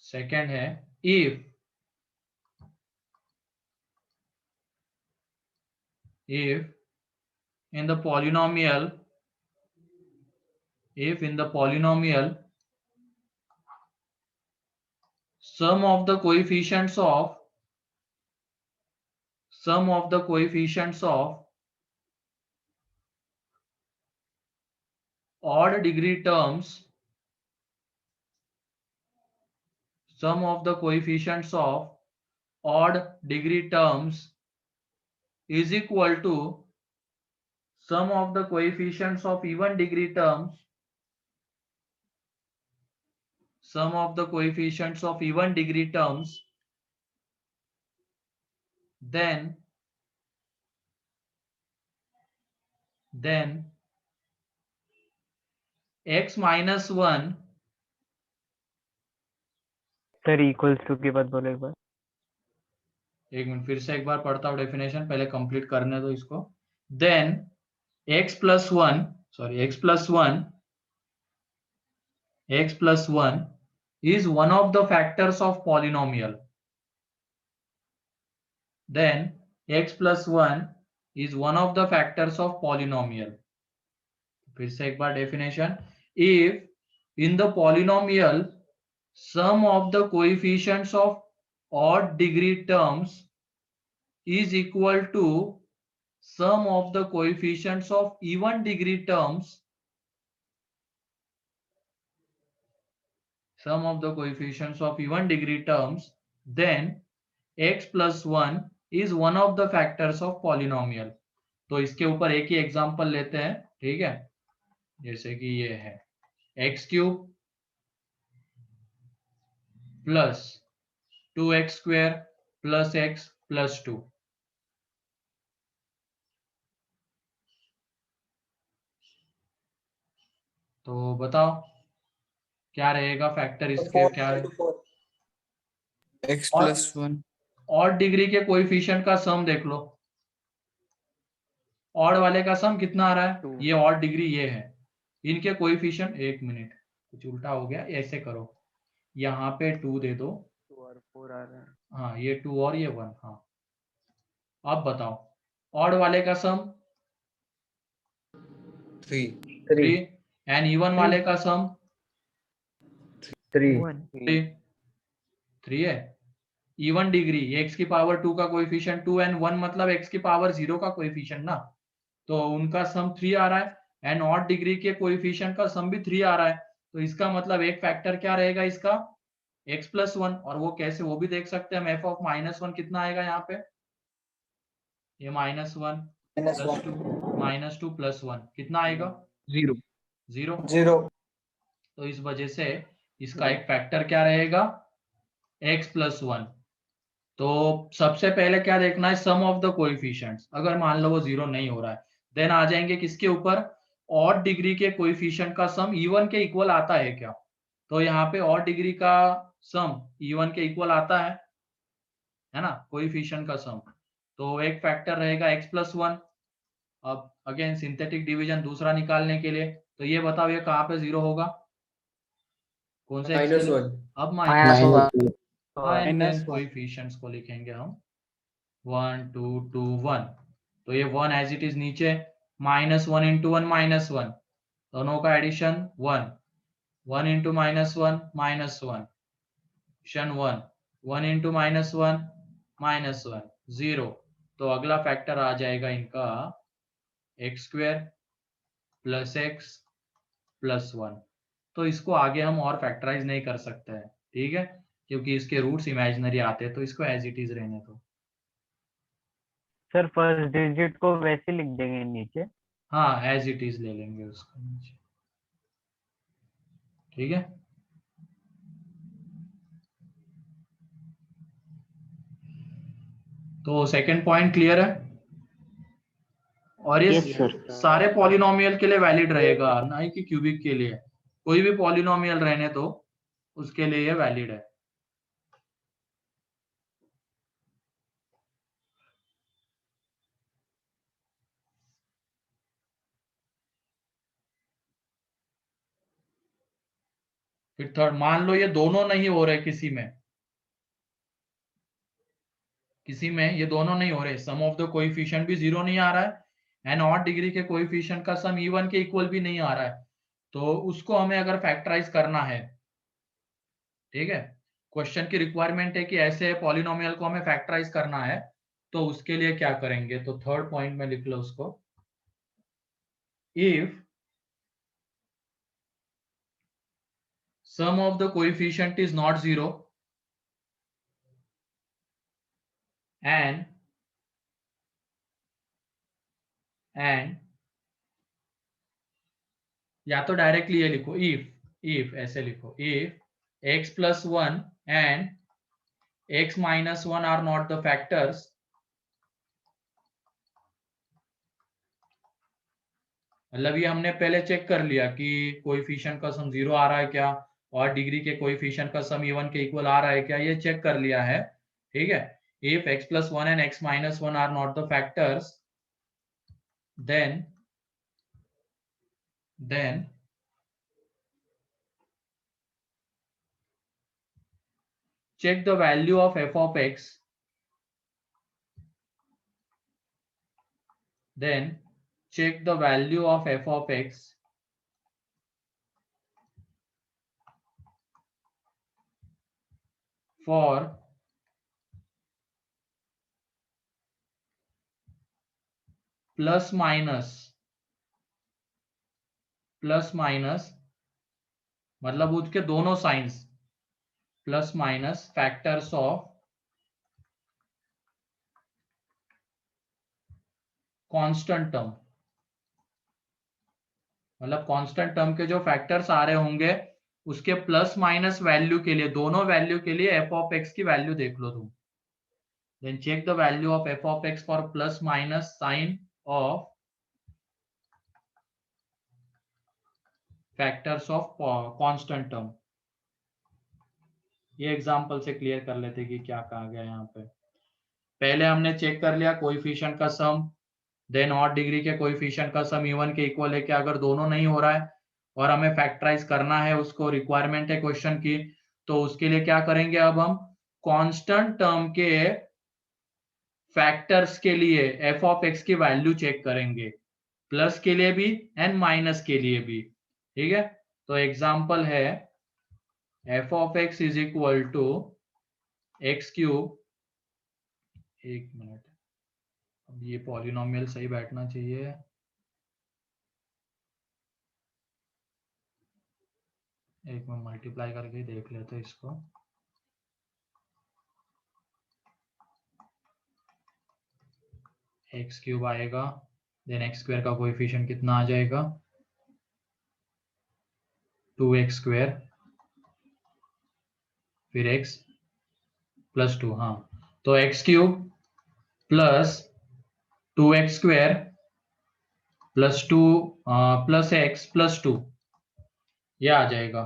सेकेंड है, if in the polynomial, if in the polynomial sum of the coefficients of odd degree terms, sum of the coefficients of odd degree terms is equal to sum of the coefficients of even degree terms, sum of the coefficients of even degree terms, then x minus 1, sir equals to के बाद बोलो एक बार। एक minute फिर से एक बार पढ़ता हूँ डेफिनेशन, पहले कंप्लीट करने दो इसको। Then x plus 1 is one of the factors of polynomial. Then x plus 1 is one of the factors of polynomial. फिर से एक बार definition, if in the polynomial sum of the coefficients of odd degree terms is equal to sum of the coefficients of even degree terms, then x plus 1 is one of the factors of polynomial. तो इसके ऊपर एक ही example लेते हैं। ठीक है? जैसे कि ये है x cube plus 2x square plus x plus 2। तो बताओ क्या रहेगा फैक्टर इसके, क्या है? x plus 1 ऑड डिग्री के कोएफिशिएंट का सम देख लो, ऑड वाले का सम कितना आ रहा है? 2। ये ऑड डिग्री ये है, इनके कोएफिशिएंट, एक मिनट कुछ उल्टा हो गया, ऐसे करो, यहाँ पे 2 दे दो, 2 और 4 आ रहा है। हाँ ये 2 और ये 1। हाँ अब बताओ ऑड वाले का सम 3 एंड इवन वाले का सम 3 है। इवन डिग्री x की पावर 2 का कोएफिशिएंट 2 एंड 1 मतलब x की पावर 0 का कोएफिशिएंट ना, तो उनका सम 3 आ रहा है, एंड ऑड डिग्री के कोएफिशिएंट का सम भी 3 आ रहा है, तो इसका मतलब एक फैक्टर क्या रहेगा इसका? x प्लस वन, और वो कैसे वो भी देख सकते हैं हम। एफ ऑफ माइनस वन कितना आएगा यहाँ पे, ये minus one plus two minus two plus one कितना आएगा, 0 जीरो। 0 तो इस वजह से इसका एक फैक्टर क्या रहेगा, x प्लस वन। तो सबसे पहले क्या देखना है, सम ऑफ द कोएफिशिएंट्स। अगर मान लो वो 0 नहीं हो रहा है, देन आ जाएंगे किसके ऊपर, ऑड डिग्री के कोएफिशिएंट का सम इवन के इक्वल आता है क्या। तो यहाँ पे ऑड डिग्री का सम इवन के इक्वल आता है ना, कोएफिशिएंट का सम। तो एक फैक्टर रहेगा x प्लस वन। अब अगेन सिंथेटिक डिवीजन दूसरा निकालने के लिए, तो ये बताओ ये कहाँ पे 0 होगा, कौन से x के लिए? -1 अब minus minus, one. And then coefficients को लिखेंगे हम 1 2 2 1। तो ये 1 एज इट इज नीचे, -1 इंटू 1 -1, दोनों का एडिशन 1, 1 इंटू -1 -1, 1 1 इंटू -1 -1 0। तो अगला फैक्टर आ जाएगा इनका x square plus x plus one. तो इसको आगे हम और फैक्टराइज नहीं कर सकते हैं, ठीक है, क्योंकि इसके रूट्स इमेजिनरी आते हैं, तो इसको एज इट इज रहने दो। सर फर्स्ट डिजिट को वैसे लिख देंगे नीचे। हाँ एज इट इज ले लेंगे उसको नीचे, ठीक है। तो सेकंड पॉइंट क्लियर है, और ये यस सर। सारे पॉलिनोमियल के लिए वैलिड रहेगा, ना ही कि क्यूबिक के लिए। कोई भी पॉलिनोमियल रहने तो उसके लिए ये वैलिड है। फिर थर्ड, मान लो ये दोनों नहीं हो रहे, किसी में ये दोनों नहीं हो रहे, सम ऑफ द कोएफिशिएंट भी 0 नहीं आ रहा है एंड ऑड डिग्री के कोएफिशिएंट का सम इवन के इक्वल भी नहीं आ रहा है, तो उसको हमें अगर फैक्टराइज करना है, ठीक है, क्वेश्चन की रिक्वायरमेंट है कि ऐसे पॉलिनोमियल को हमें फैक्टराइज करना है, तो उसके लिए क्या करेंगे। तो थर्ड पॉइंट में लिख लो उसको, if sum of the coefficient is not 0 and या तो डायरेक्टली ये लिखो, इफ ऐसे लिखो, if x plus one and x minus one are not the factors, मतलब ये हमने पहले चेक कर लिया कि कोएफिशिएंट का सम 0 आ रहा है क्या, और डिग्री के कोएफिशिएंट का सम इवन के इक्वल आ रहा है क्या, ये चेक कर लिया है, ठीक है। If x plus one and x minus one are not the factors, then check the value of f of x, then check the value of f of x for plus minus मतलब उसके दोनों science, plus minus factors of constant term, मतलब constant term के जो factors आ रहे होंगे उसके plus minus value के लिए, दोनों वैल्यू के लिए एफ ऑफ एक्स की वैल्यू देख लो तुम। Then check the value of f of x for plus minus sign of factors of constant term. ये एग्जांपल से क्लियर कर लेते कि क्या कहा गया यहाँ पे। पहले हमने चेक कर लिया कोएफिशिएंट का सम, देन ऑड डिग्री के कोएफिशिएंट का सम इवन के इक्वल है क्या, अगर दोनों नहीं हो रहा है और हमें फैक्टराइज करना है, उसको रिक्वायरमेंट है क्वेश्चन की, तो उसके लिए क्या करेंगे, अब हम कांस्टेंट टर्म के फैक्टर्स के लिए एफ ऑफ एक्स की वैल्यू चेक करेंगे, प्लस के लिए भी एंड माइनस के लिए भी, ठीक है। तो एग्जांपल है f of x is equal to x cube, एक मिनट, अब ये पॉलिनोमियल सही बैठना चाहिए, एक में मल्टीप्लाई करके देख लेते हैं इसको। एक्स क्यूब आएगा, देन एक्स स्क्वायर का कोएफिशिएंट कितना आ जाएगा 2x स्क्वायर, फिर x प्लस 2, हाँ तो x cube plus 2x square plus 2 plus x plus 2 ये आ जाएगा।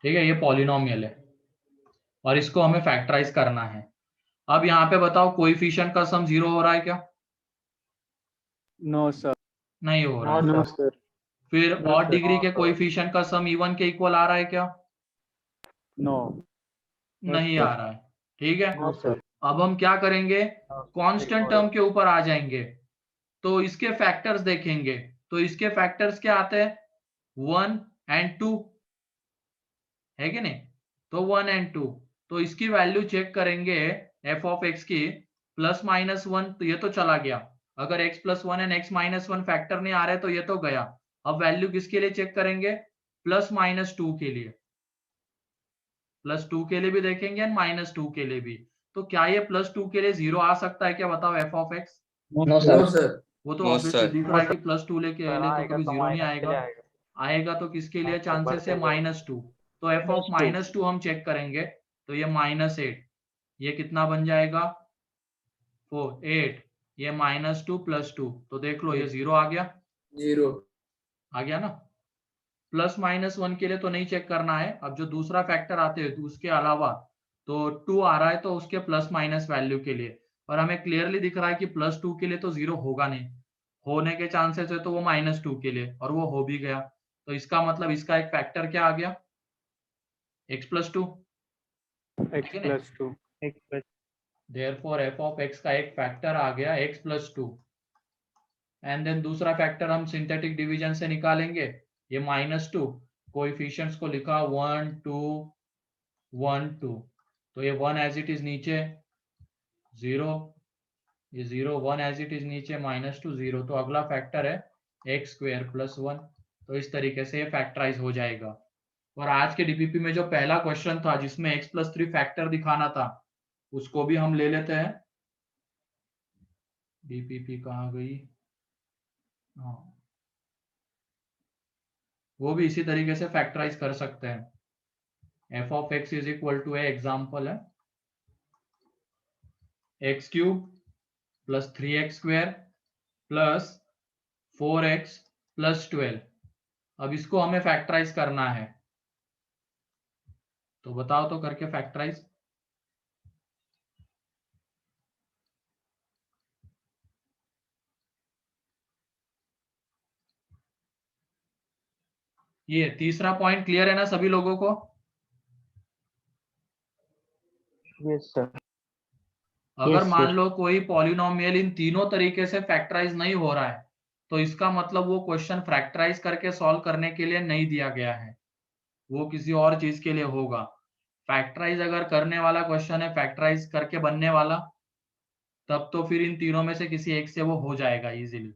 ठीक है, ये पॉलिनोमियल है और इसको हमें फैक्टराइज करना है। अब यहाँ पे बताओ कोएफिशिएंट का सम 0 हो रहा है क्या? No sir. नहीं हो रहा है। No sir. फिर No, और sir. डिग्री के कोएफिशिएंट का सम इवन के इक्वल आ रहा है क्या? नो। नहीं sir. आ रहा है। ठीक है, नो सर। अब हम क्या करेंगे, कांस्टेंट टर्म के ऊपर आ जाएंगे तो इसके फैक्टर्स देखेंगे। तो इसके फैक्टर्स क्या आते हैं 1 and 2 है कि नहीं? तो 1 and 2, तो इसकी वैल्यू चेक करेंगे एफ ऑफ एक्स की प्लस माइनस 1, तो ये तो चला गया। अगर x plus 1 and x minus 1 factor नहीं आ रहे तो ये तो गया। अब वैल्यू किसके लिए चेक करेंगे, प्लस माइनस 2 के लिए, प्लस 2 के लिए भी देखेंगे एंड माइनस 2 के लिए भी। तो क्या ये प्लस 2 के लिए 0 आ सकता है क्या, बताओ f of x? No no sir. Sir. वो तो No, ऑब्वियसली sir. दिख रहा है कि प्लस 2 लेके ले तो आएगा कभी तो 0 नहीं माइनस के लिए आएगा। आएगा। आएगा तो किसके लिए हाँ, तो चांसेस है बढ़ते हुए। -2। तो एफ ऑफ -2 हम चेक करेंगे तो ये -8, ये कितना बन जाएगा 8, ये -2 + 2, तो देख लो ये 0 आ गया, 0 आ गया ना। प्लस माइनस 1 के लिए तो नहीं चेक करना है। अब जो दूसरा फैक्टर आते हैं तो उसके अलावा तो 2 आ रहा है तो उसके प्लस माइनस वैल्यू के लिए, और हमें क्लियरली दिख रहा है कि +2 के लिए तो 0 होगा नहीं, होने के चांसेस है तो वो -2 के लिए, और वो हो भी गया। तो इसका मतलब इसका एक फैक्टर क्या आ गया x + 2, x plus 2. x plus. Therefore F of x का एक फैक्टर आ गया x + 2। एंड देन दूसरा फैक्टर हम सिंथेटिक डिवीजन से निकालेंगे, ये -2, कोएफिशिएंट्स को लिखा 1 2 1 2, तो ये 1 एज इट इज नीचे 0, ये 0 1 एज इट इज नीचे -2 0, तो अगला फैक्टर है x² + 1। तो इस तरीके से ये फैक्टराइज हो जाएगा। और आज के डीपीपी में जो पहला क्वेश्चन था जिसमें x + 3 फैक्टर दिखाना था, उसको भी हम ले लेते हैं। डीपीपी कहाँ गई, हाँ वो भी इसी तरीके से फैक्टराइज कर सकते हैं। F of x is equal to example है x³ + 3x² + 4x + 12। अब इसको हमें फैक्टराइज करना है, तो बताओ तो करके फैक्टराइज। ये तीसरा पॉइंट क्लियर है ना सभी लोगों को? Yes sir. अगर Yes, मान sir. लो कोई पॉलिनोमियल इन तीनों तरीके से फैक्टराइज नहीं हो रहा है तो इसका मतलब वो क्वेश्चन फैक्टराइज करके सॉल्व करने के लिए नहीं दिया गया है, वो किसी और चीज के लिए होगा। फैक्टराइज अगर करने वाला क्वेश्चन है, फैक्टराइज करके बनने वाला, तब तो फिर इन तीनों में से किसी एक से वो हो जाएगा इजीली।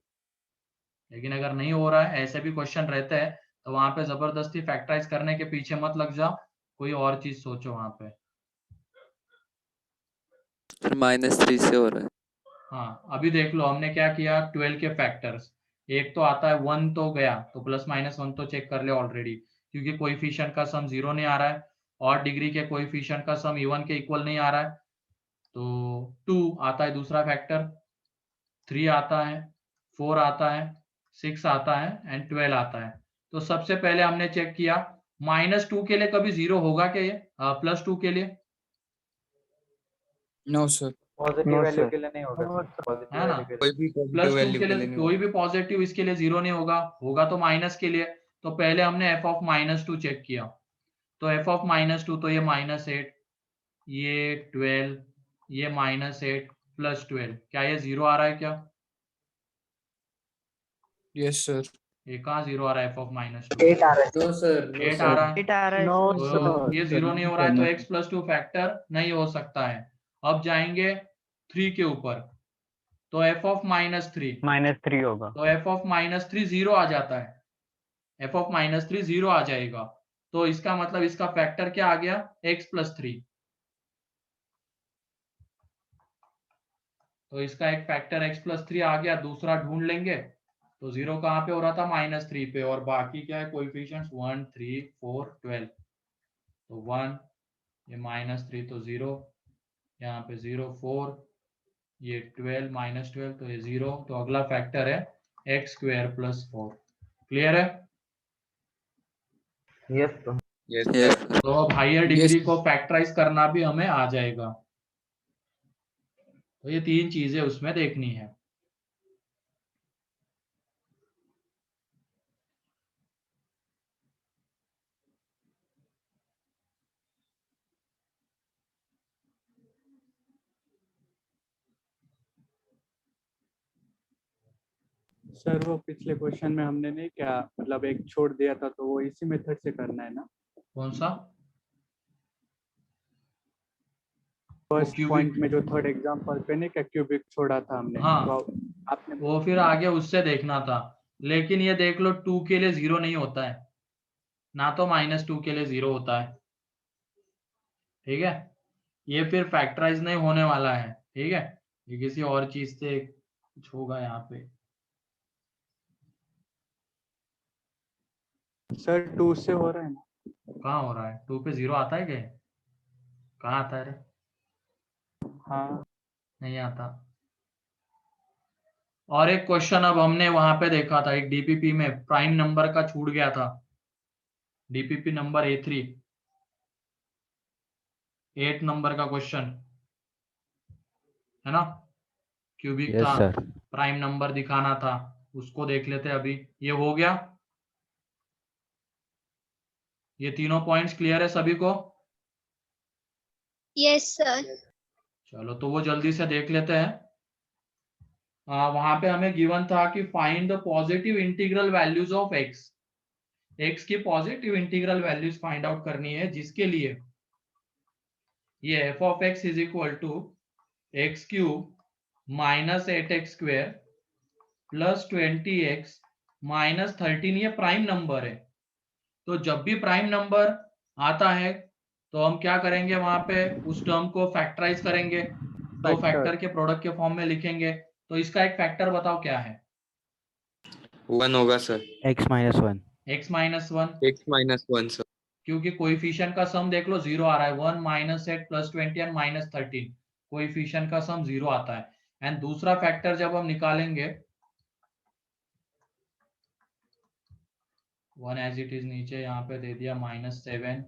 लेकिन अगर नहीं हो रहा है, ऐसे भी क्वेश्चन रहते हैं, तो वहां पे जबरदस्ती फैक्टराइज करने के पीछे मत लग जाओ, कोई और चीज सोचो वहां पे। -3 से हो रहा है। हाँ अभी देख लो हमने क्या किया, 12 के फैक्टर्स, एक तो आता है 1 तो गया, तो +-1 तो चेक कर ले ऑलरेडी, क्योंकि कोएफिशिएंट का सम 0 नहीं आ रहा है, और डिग्री के कोएफिशिएंट का सम इवन के इक्वल नहीं आ रहा है। तो 2 आता है दूसरा फैक्टर, 3 आता है, 4 आता है, 6 आता है एंड 12 आता है। तो सबसे पहले हमने चेक किया -2 के लिए कभी 0 होगा क्या, ये +2 के लिए? No sir. Positive No, value sir. के लिए नहीं होगा, पॉजिटिव है ना, वैल्यू के कोई लिए। भी पॉजिटिव +2 वैल्यू के के लिए लिए नहीं कोई होगा। भी पॉजिटिव इसके लिए 0 नहीं होगा, होगा तो माइनस के लिए। तो पहले हमने एफ ऑफ -2 चेक किया, तो एफ ऑफ -2 तो ये -8, ये 12, ये -8 + 12, क्या ये 0 आ रहा है क्या? Yes sir. ये कहाँ 0 आ रहा है एफ ऑफ -2? 8 आ रहा है। नो सर, नो 8 आ सर। रहा है, 8 आ रहा है No, इसमें। तो sir. ये 0 नहीं हो रहा है तो x + 2 फैक्टर नहीं हो सकता है। अब जाएंगे 3 के ऊपर, तो एफ ऑफ -3, -3 होगा. तो एफ ऑफ -3 0 आ जाता है, एफ ऑफ -3 0 आ जाएगा। तो इसका मतलब इसका फैक्टर क्या आ गया, x + 3। तो इसका एक फैक्टर x+3 आ गया, दूसरा ढूंढ लेंगे। तो 0 कहाँ पे हो रहा था? -3 पे, और बाकी क्या है कोएफिशिएंट्स 1, 3, 4, 12। तो 1, ये -3 तो 0, यहाँ पे 0, 4, ये 12 -12 तो ये 0। तो अगला फैक्टर है x² + 4। क्लियर है? Yes sir. Yes Yes, sir. sir. तो अब हायर डिग्री को फैक्टराइज करना भी हमें आ जाएगा। तो ये 3 चीजें उसमें देखनी है। सर वो पिछले क्वेश्चन में हमने नहीं क्या मतलब एक छोड़ दिया था, तो वो इसी मेथड से करना है ना? कौन सा? First cubic. पॉइंट में जो थर्ड एग्जांपल पे नहीं क्या क्यूबिक छोड़ा था हमने, हाँ, तो आपने वो फिर आगे उससे देखना था। लेकिन ये देख लो 2 के लिए 0 नहीं होता है ना, तो -2 के लिए 0 होता है। ठीक है, ये फिर फैक्टराइज नहीं होने वाला है। ठीक है, ये किसी और चीज से कुछ होगा यहाँ पे। सर 2 से हो रहा है ना? कहाँ हो रहा है? 2 पे 0 आता है क्या? कहाँ आता है रे? हाँ नहीं आता। और एक क्वेश्चन अब हमने वहां पे देखा था, एक डीपीपी में प्राइम नंबर का छूट गया था। डीपीपी नंबर A3, 8 नंबर का क्वेश्चन है ना, क्यूबिक यस था, सर। प्राइम नंबर दिखाना था, उसको देख लेते हैं अभी। ये हो गया। ये तीनों पॉइंट्स क्लियर है सभी को? Yes sir. चलो तो वो जल्दी से देख लेते हैं। वहां पे हमें गिवन था कि find the positive integral values of x। x की positive integral values find out करनी है, जिसके लिए ये f(x) = x³ - 8x² + 20x - 13, ये प्राइम नंबर है। तो जब भी प्राइम नंबर आता है तो हम क्या करेंगे, वहां पे उस टर्म को फैक्टराइज करेंगे, दो फैक्टर के प्रोडक्ट के फॉर्म में लिखेंगे। तो इसका एक फैक्टर बताओ क्या है? 1 होगा sir. x - 1। x - 1, x - 1 sir. क्योंकि कोएफिशिएंट का सम देख लो 0 आ रहा है। 1 - 8 + 20 एंड -13, कोएफिशिएंट का सम 0 आता है। एंड दूसरा फैक्टर जब हम निकालेंगे, 1 एज इट इज नीचे यहाँ पे दे दिया, -7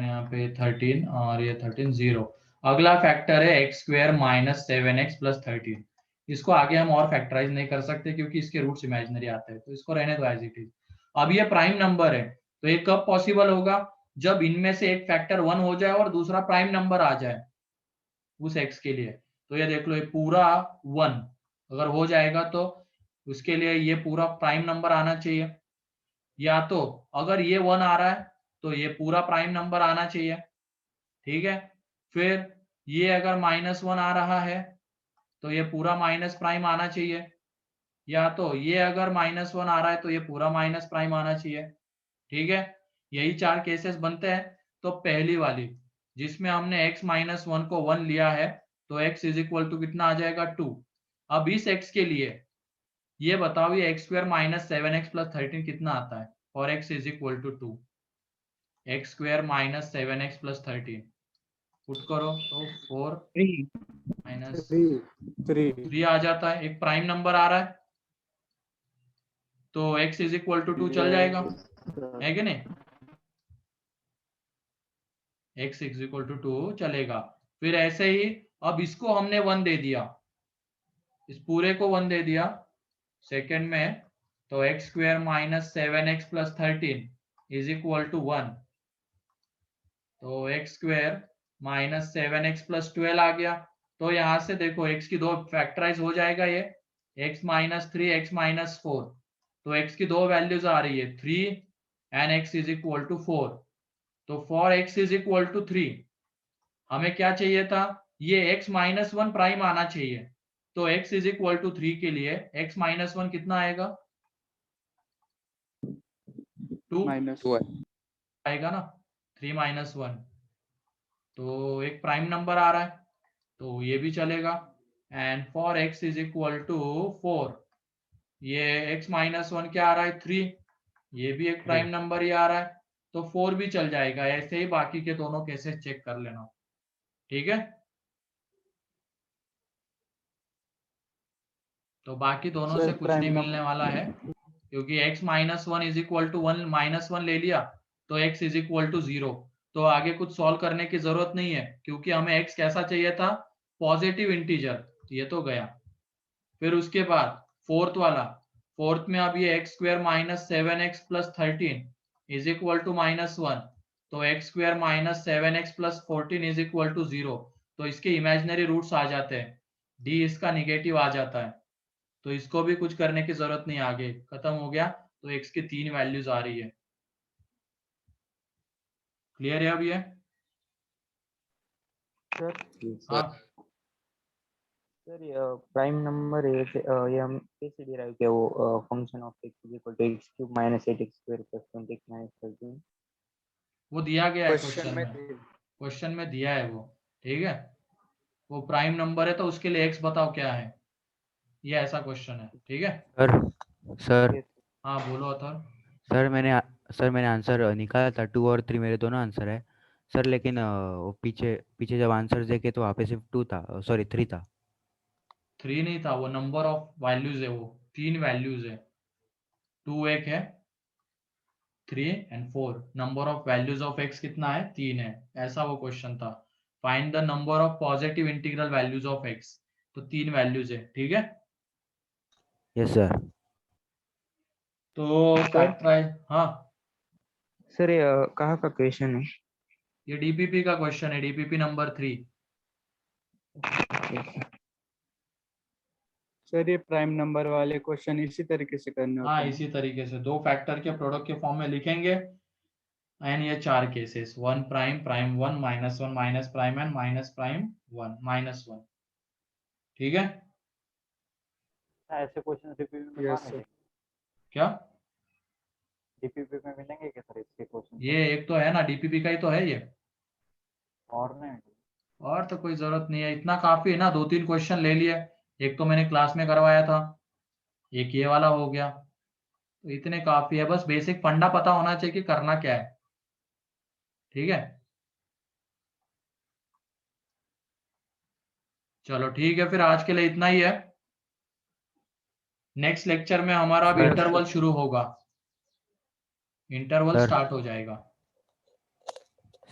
यहाँ पे 13, और ये 13 0। अगला फैक्टर है x² - 7x + 13। इसको आगे हम और फैक्टराइज नहीं कर सकते क्योंकि इसके रूट्स इमेजिनरी आते हैं, तो इसको रहने दो एज इट इज। अब ये प्राइम नंबर है, तो ये कब पॉसिबल होगा? जब इनमें से एक फैक्टर 1 हो जाए और दूसरा प्राइम नंबर आ जाए उस x के लिए। तो ये देख लो, ये पूरा 1 अगर हो जाएगा तो उसके लिए ये पूरा प्राइम नंबर आना चाहिए, या तो अगर ये 1 आ रहा है तो ये पूरा प्राइम नंबर आना चाहिए। ठीक है, फिर ये अगर -1 आ रहा है तो ये पूरा माइनस प्राइम आना चाहिए, या तो ये अगर -1 आ रहा है तो ये पूरा माइनस प्राइम आना चाहिए। ठीक है, यही 4 केसेस बनते हैं। तो पहली वाली जिसमें हमने x - 1 को 1 लिया है, तो x = कितना आ जाएगा? 2। अब इस x के लिए ये बताओ, ये x² - 7x + 13 कितना आता है? और x = 2, x² - 7x + 13 पुट करो तो 4 - 3 आ जाता है। एक प्राइम नंबर आ रहा है तो x = 2 चल जाएगा, है कि नहीं? x = 2 चलेगा। फिर ऐसे ही अब इसको हमने 1 दे दिया, इस पूरे को 1 दे दिया सेकंड में, तो x² - 7x + 13 = 1। तो x² - 7x + 12 आ गया। तो यहां से देखो x की 2 फैक्टराइज हो जाएगा, ये x - 3, x - 4। तो x की 2 वैल्यूज आ रही है 3 एंड x = 4। तो फॉर x = 3 हमें क्या चाहिए था? ये x - 1 प्राइम आना चाहिए। तो x = 3 के लिए x - 1 कितना आएगा? 2 आएगा ना, 3 - 1। तो एक प्राइम नंबर आ रहा है तो ये भी चलेगा। And for x is equal to 4, ये x माइनस 1 क्या आ रहा है 3, ये भी एक प्राइम नंबर ही आ रहा है, तो 4 भी चल जाएगा। ऐसे ही बाकी के दोनों केसेस चेक कर लेना, ठीक है। तो बाकी दोनों से कुछ नहीं मिलने वाला है, क्योंकि x minus 1 is equal to 1 minus 1 ले लिया तो x इज इक्वल टू 0। तो आगे कुछ सॉल्व करने की जरूरत नहीं है, क्योंकि हमें x कैसा चाहिए था, पॉजिटिव इंटीजर, ये तो गया। फिर उसके बाद फोर्थ वाला, फोर्थ में अब ये x square minus 7x plus 13 is equal to minus 1, तो x square minus 7x plus 14 is equal to 0। तो इसके इमेजिनरी रूट्स आ जाते हैं, d इसका निगेटिव आ जाता है, तो इसको भी कुछ करने की जरूरत नहीं, आगे खत्म हो गया। तो x की 3 वैल्यूज आ रही है। क्लियर है अब ये? हाँ सर प्राइम नंबर है ये हम कैसे डिराइव किया, वो function of x is equal to x cube minus 8x square plus 20x minus 13। वो दिया गया है क्वेश्चन क्वेश्चन में में, क्वेश्चन में दिया है वो, ठीक है। वो प्राइम नंबर है तो उसके लिए x बताओ क्या है, ये ऐसा क्वेश्चन है, ठीक है। सर हाँ बोलो अथर। सर मैंने आंसर निकाला था, 2 और 3 मेरे दोनों आंसर है सर, लेकिन वो पीछे पीछे जब आंसर देखे तो वहाँ पे सिर्फ 2 था, सॉरी 3 था। 3 नहीं था, वो नंबर ऑफ वैल्यूज है, वो 3 वैल्यूज है, 2 एक है, 3 and 4। Number of values of x कितना है, 3 है, ऐसा वो क्वेश्चन था। Find the number of positive integral values of x, तो 3 वैल्यूज है, ठीक है। Yes sir. तो फैक्टराइज, हाँ सर ये कहाँ का क्वेश्चन है? ये डीपीपी का क्वेश्चन है, डीपीपी नंबर 3। सर ये प्राइम नंबर वाले क्वेश्चन इसी तरीके से करने होते हाँ हैं। इसी तरीके से 2 फैक्टर के प्रोडक्ट के फॉर्म में लिखेंगे, एंड ये 4 cases, 1 prime, prime 1, minus 1, minus prime and minus prime 1, minus 1, ठीक है। ऐसे क्वेश्चन डीपीपी में यस कहाँ सर। मिलेंगे? क्या डीपीपी में मिलेंगे क्या सर इसके क्वेश्चन? ये एक तो है ना, डीपीपी का ही तो है ये, और नहीं? और तो कोई जरूरत नहीं है, इतना काफी है ना, 2-3 क्वेश्चन ले लिए, एक तो मैंने क्लास में करवाया था, एक ये वाला हो गया, तो इतने काफी है, बस बेसिक फंडा पता होना चाहिए कि करना क्या है, ठीक है। चलो ठीक है, फिर आज के लिए इतना ही है। नेक्स्ट लेक्चर में हमारा अब सर। इंटरवल शुरू होगा, इंटरवल सर। स्टार्ट हो जाएगा।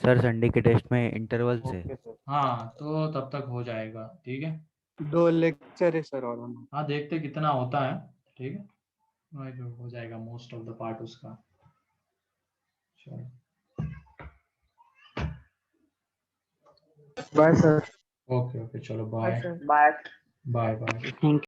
सर संडे के टेस्ट में इंटरवल्स है। Okay sir. हाँ तो तब तक हो जाएगा, ठीक है। 2 लेक्चर है सर और हम। हाँ देखते कितना होता है, ठीक है, हो जाएगा मोस्ट ऑफ द पार्ट उसका। चलो बाय सर। ओके ओके, चलो bye bye. Bye bye. Thank